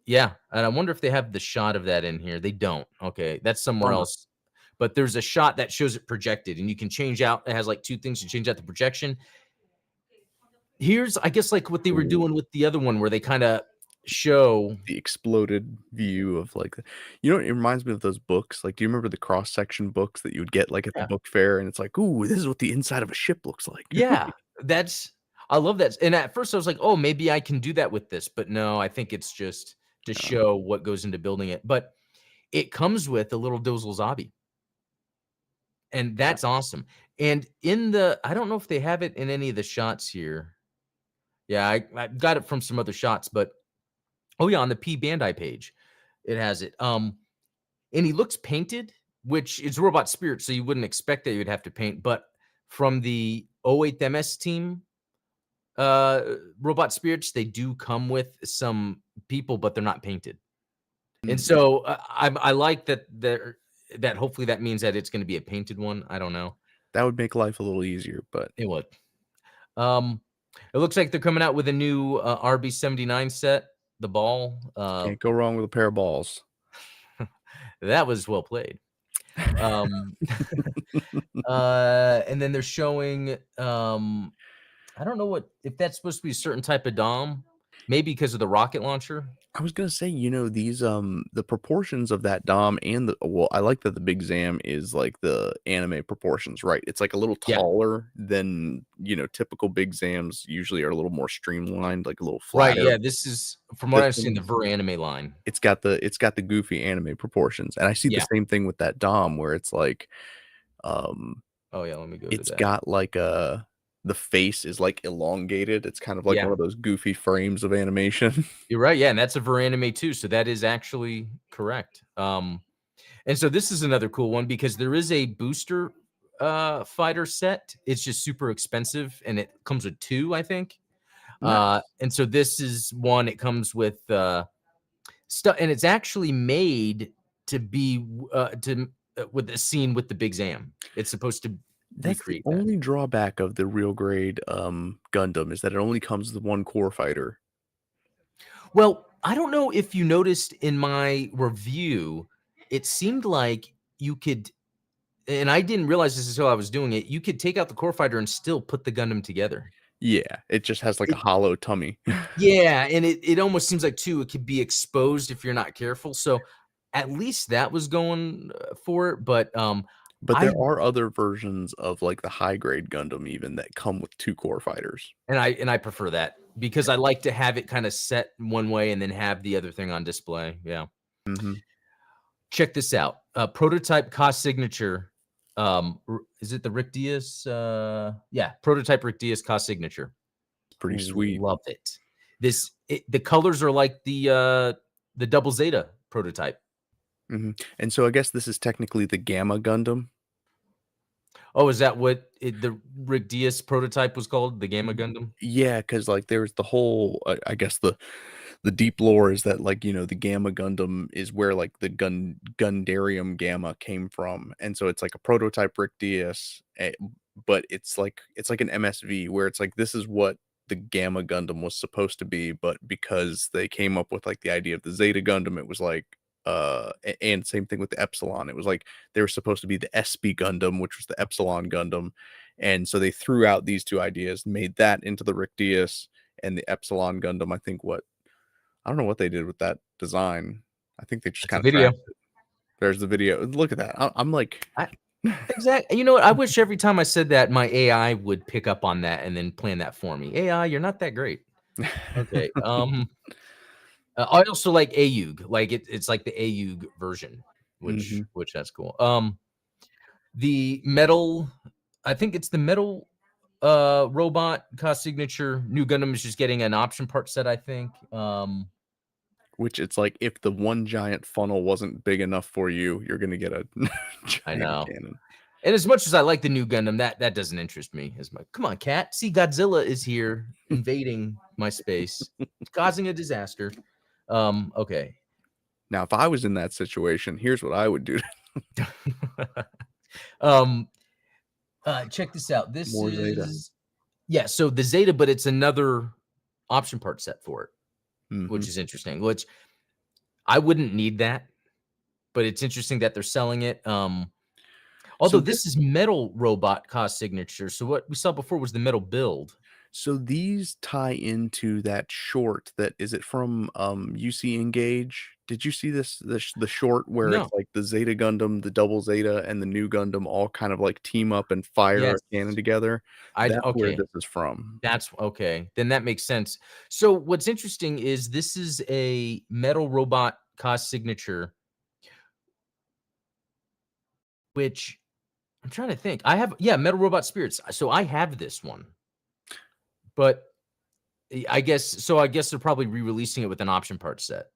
A: Yeah, and I wonder if they have the shot of that in here. They don't. Okay, that's somewhere
B: bummer.
A: else. But there's a shot that shows it projected, and you can change out. It has like two things to change out the projection. Here's, I guess, like what they were
B: Ooh,
A: doing with the other one, where they kind of show.
B: the exploded view of like you know, it reminds me of those books. Like, do you remember the cross section books that you would get like at the
A: Yeah,
B: book fair? And it's like, ooh, this is what the inside of a ship looks like.
A: yeah, that's. I love that. And at first, I was like, oh, maybe I can do that with this, but no, I think it's just to
B: Uh,
A: show what goes into building it. But it comes with a little Dozel Zabi, and that's awesome. And in the, I don't know if they have it in any of the shots here. Yeah, I got it from some other shots, but oh yeah, on the P Bandai page, it has it. And he looks painted, which is Robot Spirit, so you wouldn't expect that you'd have to paint. But from the 08 MS team, Robot Spirits, they do come with some people, but they're not painted. And
B: mm,
A: so I like that there that hopefully that means that it's going to be a painted one. I don't know.
B: that would make life a little easier, but
A: It would. Um, it looks like they're coming out with a new RB-79 set. The ball.
B: can't go wrong with a pair of balls.
A: That was well played. Um, and then they're showing, I don't know what if that's supposed to be a certain type of dom, maybe because of the rocket launcher.
B: I was gonna say, you know, these the proportions of that Dom and the well, I like that the Big Zam is like the anime proportions, right? It's like a little
A: Yeah,
B: taller than, you know, typical Big Zams usually are a little more streamlined, like a little
A: right.
B: flatter.
A: Yeah, this is from what
B: This
A: I've seen the
B: one,
A: Ver anime line.
B: it's got the goofy anime proportions. And I see the
A: Yeah.
B: same thing with that Dom where it's like um
A: Oh yeah, let me go to
B: it's
A: that.
B: got like a the face is like elongated. It's kind of like
A: Yeah,
B: one of those goofy frames of animation.
A: you're right. Yeah, and that's a Ver anime too, so that is actually correct. And so this is another cool one because there is a booster fighter set. It's just super expensive, and it comes with two, I think.
B: Nice.
A: And so this is one. It comes with stuff, and it's actually made to be to with the scene with the Big Zam. It's supposed to
B: That's the
A: recreate that.
B: only drawback of the real grade, Gundam is that it only comes with 1 core fighter.
A: Well, I don't know if you noticed in my review, it seemed like you could, and I didn't realize this until I was doing it. You could take out the core fighter and still put the Gundam together.
B: Yeah, it just has, like, a
A: It,
B: hollow tummy.
A: yeah, and it almost seems like too it could be exposed if you're not careful. So at least that was going for it, but
B: But
A: I
B: there are other versions of, like, the high grade Gundam even that come with 2 core fighters.
A: and I prefer that because I like to have it kind of set one way and then have the other thing on display. Yeah.
B: Mhm.
A: Check this out. Prototype cost signature. Is it the Rick Diaz? Yeah, prototype Rick Diaz cost signature.
B: It's pretty sweet.
A: Love it. The colors are like the double Zeta prototype.
B: Mhm. And so I guess this is technically the Gamma Gundam?
A: Oh, is that what the Rick Diaz prototype was called? The Gamma Gundam?
B: Yeah, because like, there's the whole I guess the deep lore is that, like, you know, the Gamma Gundam is where, like, the Gundarium Gamma came from, and so it's like a prototype Rick Diaz, but it's like an MSV where it's like, this is what the Gamma Gundam was supposed to be, but because they came up with, like, the idea of the Zeta Gundam, it was like, and same thing with the Epsilon, it was like they were supposed to be the SB Gundam, which was the Epsilon Gundam, and so they threw out these 2 ideas, made that into the Rick Diaz, and the Epsilon Gundam, I don't know what they did with that design. I think they just
A: That's a
B: kinda
A: video.
B: trashed it. There's the video. Look at that. I'm like
A: I, exactly. You know what? I wish every time I said that, my AI would pick up on that and then plan that for me. AI, you're not that great. Okay. I also like AUG. Like it's like the AUG version,
B: Mhm.
A: which that's cool. The metal, I think it's the metal robot cost signature. New Gundam is just getting an option part set, I think.
B: Which it's like, if the one giant funnel wasn't big enough for you, you're gonna get a
A: I
B: giant
A: know.
B: cannon.
A: And as much as I like the new Gundam, that doesn't interest me as much. Come on, cat. See, Godzilla is here invading my space. It's causing a disaster. Okay.
B: Now, if I was in that situation, here's what I would do.
A: um, check this out. This
B: More Zeta.
A: is yeah. So the Zeta, but it's another option part set for it, which
B: Mhm.
A: is interesting. Which I wouldn't need that, but it's interesting that they're selling it.
B: So
A: Although
B: this
A: this is metal robot cost signature. So what we saw before was the metal build.
B: so these tie into that short that is it from, UC Engage? Did you see this the short where it's
A: No.
B: like the Zeta Gundam, the Double Zeta, and the new Gundam all kind of, like, team up and fire a
A: Yes.
B: cannon together? That's where
A: Okay.
B: this is from.
A: That's okay. Then that makes sense. So what's interesting is this is a metal robot cost signature, which I'm trying to think. I have yeah, metal robot spirits. So I have this one, but I guess so. I guess they're probably re-releasing it with an option part set.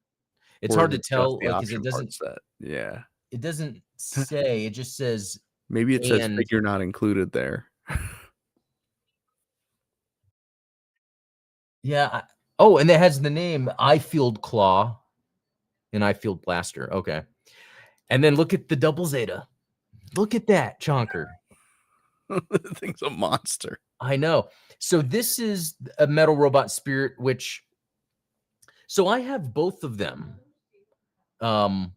A: It's
B: Or
A: hard
B: is
A: to
B: it just
A: tell,
B: the
A: like, because
B: option part set? Yeah.
A: it doesn't say. It just says
B: Maybe it says
A: and
B: figure not included there.
A: yeah. Oh, and it has the name I Field Claw and I Field Blaster. Okay, and then look at the double Zeta. Look at that chonker.
B: The thing's a monster.
A: I know. So this is a metal robot spirit, which so I have both of them. Um,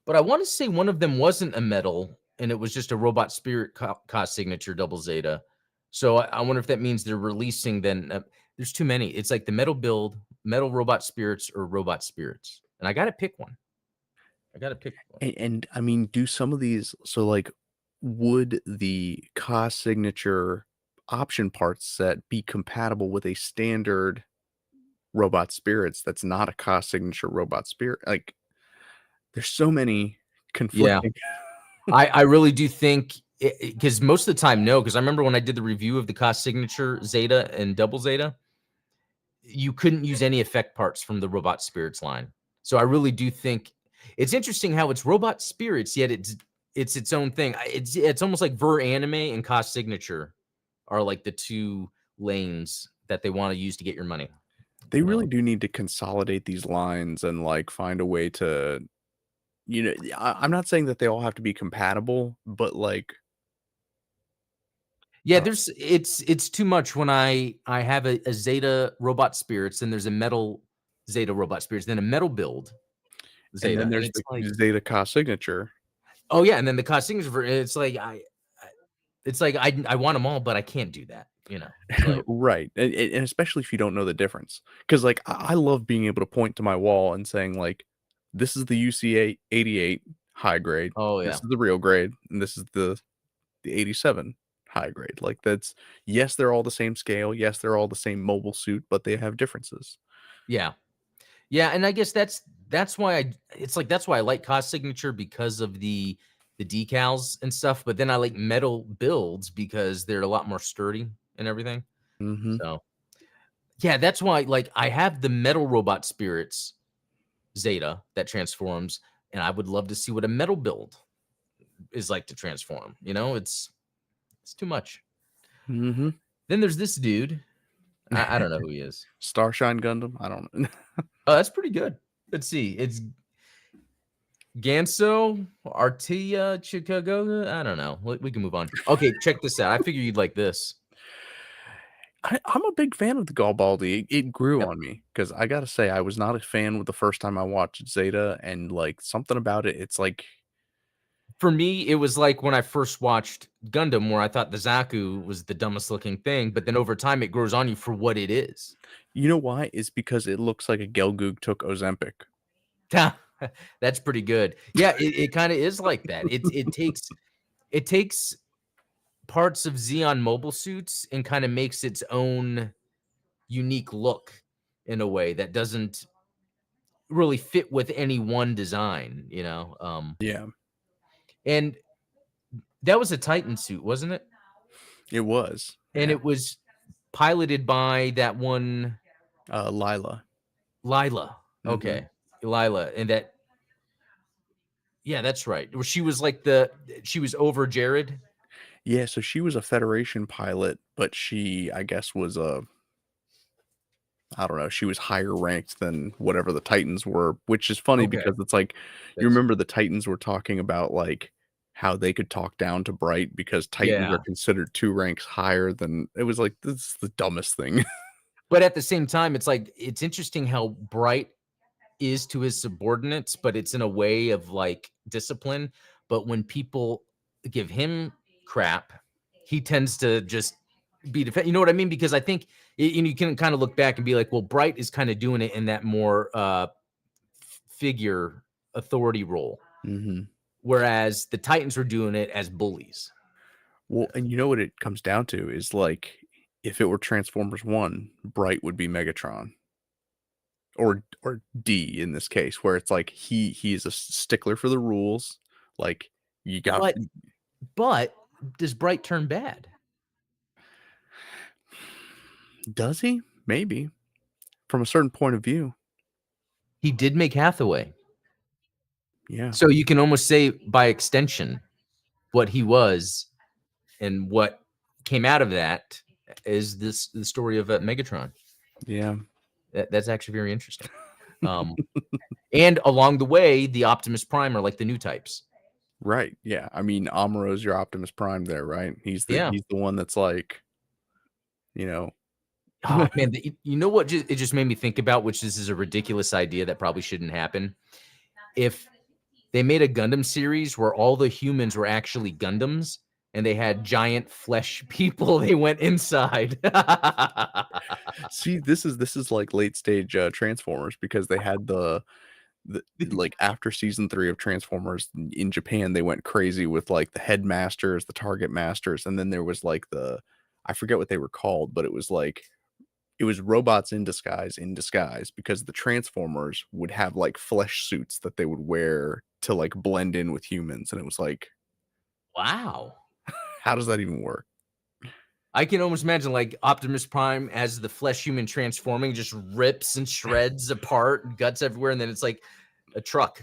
A: but I want to say one of them wasn't a metal and it was just a robot spirit cost signature double Zeta. So I wonder if that means they're releasing then. There's too many. It's like the metal build, metal robot spirits, or robot spirits, and I got to pick one. I got to pick one.
B: And I mean, do some of these so, like, would the cost signature option parts set be compatible with a standard robot spirits that's not a cost signature robot spirit? Like, there's so many
A: Yeah,
B: conflicting.
A: I really do think because most of the time, no. Because I remember when I did the review of the cost signature Zeta and double Zeta, you couldn't use any effect parts from the robot spirits line. So I really do think it's interesting how it's robot spirits, yet it's its own thing. It's almost like Ver Anime and cost signature are like the two lanes that they want to use to get your money.
B: They
A: You know?
B: really do need to consolidate these lines and, like, find a way to I'm not saying that they all have to be compatible, but, like,
A: Yeah,
B: uh
A: there's it's too much when I have a Zeta robot spirits, and there's a metal Zeta robot spirits, then a metal build
B: and then
A: Zeta, and
B: there's
A: it's
B: the
A: like,
B: Zeta cost signature.
A: oh yeah, and then the cost signature for it's like it's like I want them all, but I can't do that. It's like
B: Right, and especially if you don't know the difference, because like, I love being able to point to my wall and saying, like, "This is the UCA 88 high grade,
A: oh
B: this
A: yeah,
B: is the real grade, and this is the 87 high grade." Like, that's yes, they're all the same scale, yes, they're all the same mobile suit, but they have differences.
A: yeah. Yeah, and I guess that's why it's like that's why I like cost signature because of the decals and stuff, but then I like metal builds because they're a lot more sturdy and everything.
B: Mhm.
A: So, yeah, that's why like I have the metal robot spirits Zeta that transforms, and I would love to see what a metal build is like to transform. It's too much.
B: Mhm.
A: Then there's this dude. I don't know who he is.
B: Starshine Gundam? I don't know.
A: Oh, that's pretty good. Let's see. It's Ganso, Artia, Chicago. I don't know. We can move on. Okay, check this out. I figure you'd like this.
B: I'm a big fan of the Garibaldi. It grew
A: Yep.
B: on me because I gotta say I was not a fan with the first time I watched Zeta, and, like, something about it, it's like
A: For me, it was like when I first watched Gundam, where I thought the Zaku was the dumbest looking thing, but then over time it grows on you for what it is.
B: you know why? It's because it looks like a Gelgoog took Ozempic.
A: That's pretty good. Yeah, it kind of is like that. It takes parts of Xeon mobile suits and kind of makes its own unique look in a way that doesn't really fit with any one design.
B: Yeah,
A: And that was a Titan suit, wasn't it?
B: it was.
A: And
B: Yeah.
A: it was piloted by that one
B: Lila.
A: Lila.
B: Mhm.
A: Okay. Lila. And that yeah, that's right. Where she was like she was over Jared.
B: Yeah, so she was a Federation pilot, but she, I guess, was a I don't know, she was higher ranked than whatever the Titans were, which is funny
A: Okay.
B: because it's like, you
A: That's
B: remember the Titans were talking about, like, how they could talk down to Bright because Titans are
A: yeah.
B: considered 2 ranks higher than it was like, this is the dumbest thing.
A: But at the same time, it's like it's interesting how Bright is to his subordinates, but it's in a way of like discipline. But when people give him crap, he tends to just be you know what I mean? Because I think you can kind of look back and be like, well, Bright is kind of doing it in that more figure authority role,
B: Mhm.
A: whereas the Titans were doing it as bullies.
B: Well, and you know what it comes down to is, like, if it were Transformers 1, Bright would be Megatron. Or D in this case, where it's like he is a stickler for the rules, like, you got
A: But but does Bright turn bad?
B: does he? Maybe, from a certain point of view,
A: He did make Hathaway.
B: yeah,
A: So you can almost say by extension what he was and what came out of that is the story of Megatron.
B: yeah,
A: That's actually very interesting. Um, and along the way, the Optimus Prime are like the new types.
B: right, yeah, I mean, Amuro's your Optimus Prime there, right?
A: Yeah.
B: He's the one that's like, you know
A: Oh man, you know what? It just made me think about, which this is a ridiculous idea that probably shouldn't happen. If they made a Gundam series where all the humans were actually Gundams and they had giant flesh people they went inside.
B: see, this is like late stage, Transformers because they had the like, after season 3 of Transformers in Japan, they went crazy with, like, the Headmasters, the Target Masters, and then there was, like, I forget what they were called, but it was, like it was robots in disguise, because the Transformers would have, like, flesh suits that they would wear to, like, blend in with humans, and it was like,
A: Wow.
B: how does that even work?
A: I can almost imagine like Optimus Prime as the flesh human transforming just rips and shreds apart, guts everywhere, and then it's like a truck.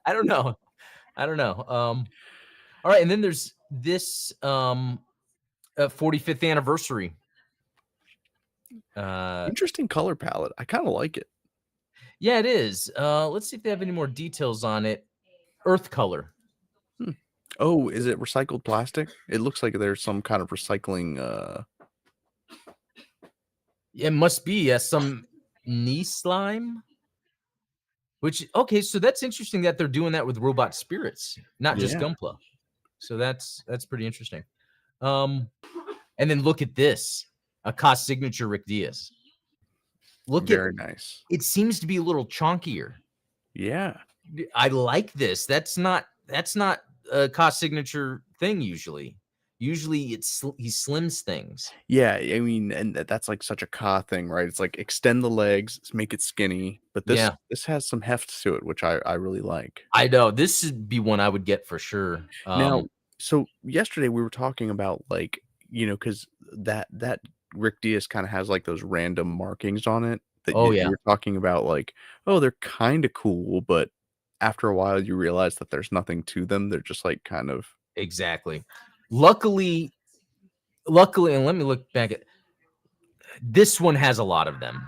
A: I don't know. I don't know. All right, and then there's this 45th anniversary. Uh,
B: Interesting color palette, I kinda like it.
A: yeah, it is. Let's see if they have any more details on it. Earth color.
B: Hmm. Oh, is it recycled plastic? It looks like there's some kind of recycling,
A: It must be some knee slime. Which okay, so that's interesting that they're doing that with robot spirits, not just
B: yeah,
A: Gunpla. So that's pretty interesting. Um, and then look at this, a cost signature Rick Diaz. Look at
B: very nice.
A: it seems to be a little chunkier.
B: Yeah.
A: I like this. That's not a cost signature thing usually. Usually he slims things.
B: Yeah, I mean, and that's, like, such a Ka thing, right? It's like, extend the legs, make it skinny, but this
A: Yeah,
B: this has some heft to it, which I really like.
A: I know. This should be one I would get for sure.
B: Now, so yesterday we were talking about, like, because that Rick Diaz kinda has, like, those random markings on it that
A: Oh
B: you
A: yeah,
B: were talking about, like, "Oh, they're kinda cool," but after a while, you realize that there's nothing to them, they're just, like, kind of
A: exactly. Luckily, luckily, and let me look back at this one has a lot of them.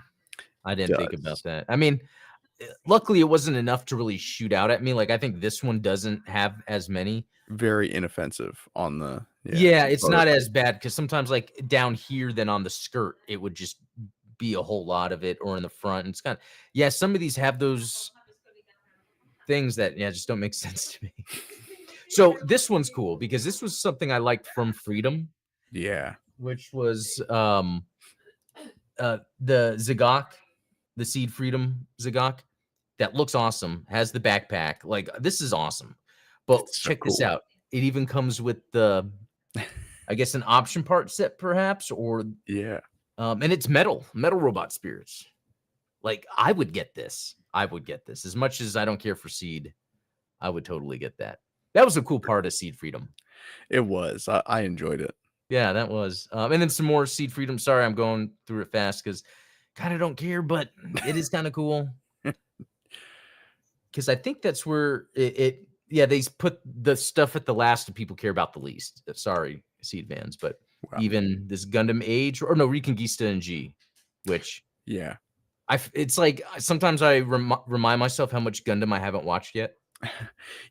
A: I didn't think about
B: does.
A: that. I mean, luckily, it wasn't enough to really shoot out at me. Like, I think this one doesn't have as many.
B: Very inoffensive on the
A: Yeah,
B: the
A: it's not
B: prototype.
A: as bad because sometimes, like down here, then on the skirt, it would just be a whole lot of it, or in the front. And it's kind of yeah. Some of these have those things that yeah just don't make sense to me. So this one's cool because this was something I liked from Freedom,
B: Yeah.
A: which was the Zagok, the Seed Freedom Zagok. That looks awesome. Has the backpack. Like this is awesome. But
B: It's so
A: check this
B: cool.
A: out. It even comes with the, I guess, an option part set, perhaps, or
B: Yeah.
A: and it's metal robot spirits. Like I would get this. I would get this as much as I don't care for Seed. I would totally get that. That was a cool part of Seed Freedom.
B: It was. I enjoyed it.
A: Yeah, that was. And then some more Seed Freedom. Sorry, I'm going through it fast because kind of don't care, but it is kind of cool. Because I think that's where yeah, they put the stuff at the last that people care about the least. Sorry, Seed fans, but
B: Wow.
A: even this Gundam Age or no, Reconquista and G. which
B: Yeah.
A: it's like sometimes I remind myself how much Gundam I haven't watched yet.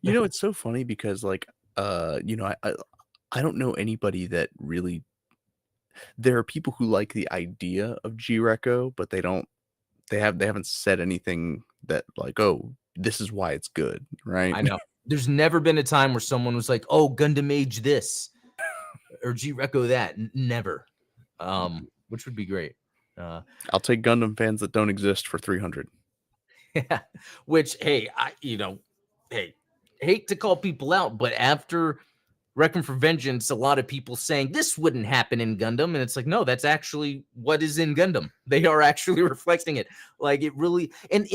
B: You know, it's so funny because, like, you know, I don't know anybody that really there are people who like the idea of G-Reco, but they haven't said anything that like, "Oh, this is why it's good," right?
A: I know. There's never been a time where someone was like, "Oh, Gundam Age this or G-Reco that." Never. Which would be great. Uh,
B: I'll take Gundam fans that don't exist for 300.
A: yeah. Which, hey, hey, hate to call people out, but after Requiem for Vengeance, a lot of people saying this wouldn't happen in Gundam, and it's like, no, that's actually what is in Gundam. They are actually reflecting it. Like it really, and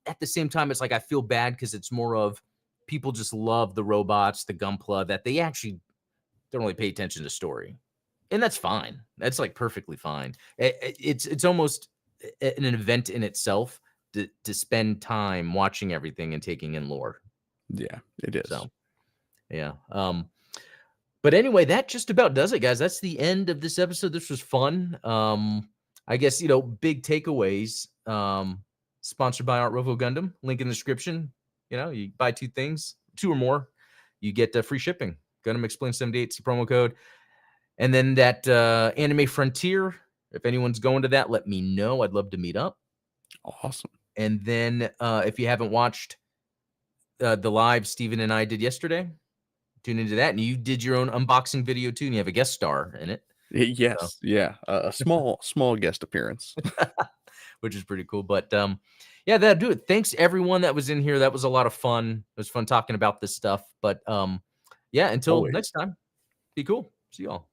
A: at the same time, it's like I feel bad because it's more of people just love the robots, the Gunpla, that they actually don't really pay attention to story, and that's fine. That's like perfectly fine. It's almost an event in itself to spend time watching everything and taking in lore.
B: Yeah, it is.
A: So yeah. But anyway, that just about does it, guys. That's the end of this episode. This was fun. I guess, big takeaways. Sponsored by Art Rovo Gundam. Link in the description. You buy 2 things, 2 or more, you get free shipping. Gundam Explain 78 is the promo code. And then that Anime Frontier. If anyone's going to that, let me know. I'd love to meet up.
B: Awesome.
A: And then if you haven't watched the live Steven and I did yesterday, tune into that. And you did your own unboxing video too, and you have a guest star in it. So,
B: Yes, yeah, a small guest appearance.
A: which is pretty cool. But yeah, that'll do it. Thanks everyone that was in here. That was a lot of fun. It was fun talking about this stuff. But yeah, until
B: Always.
A: next time, be cool. See y'all.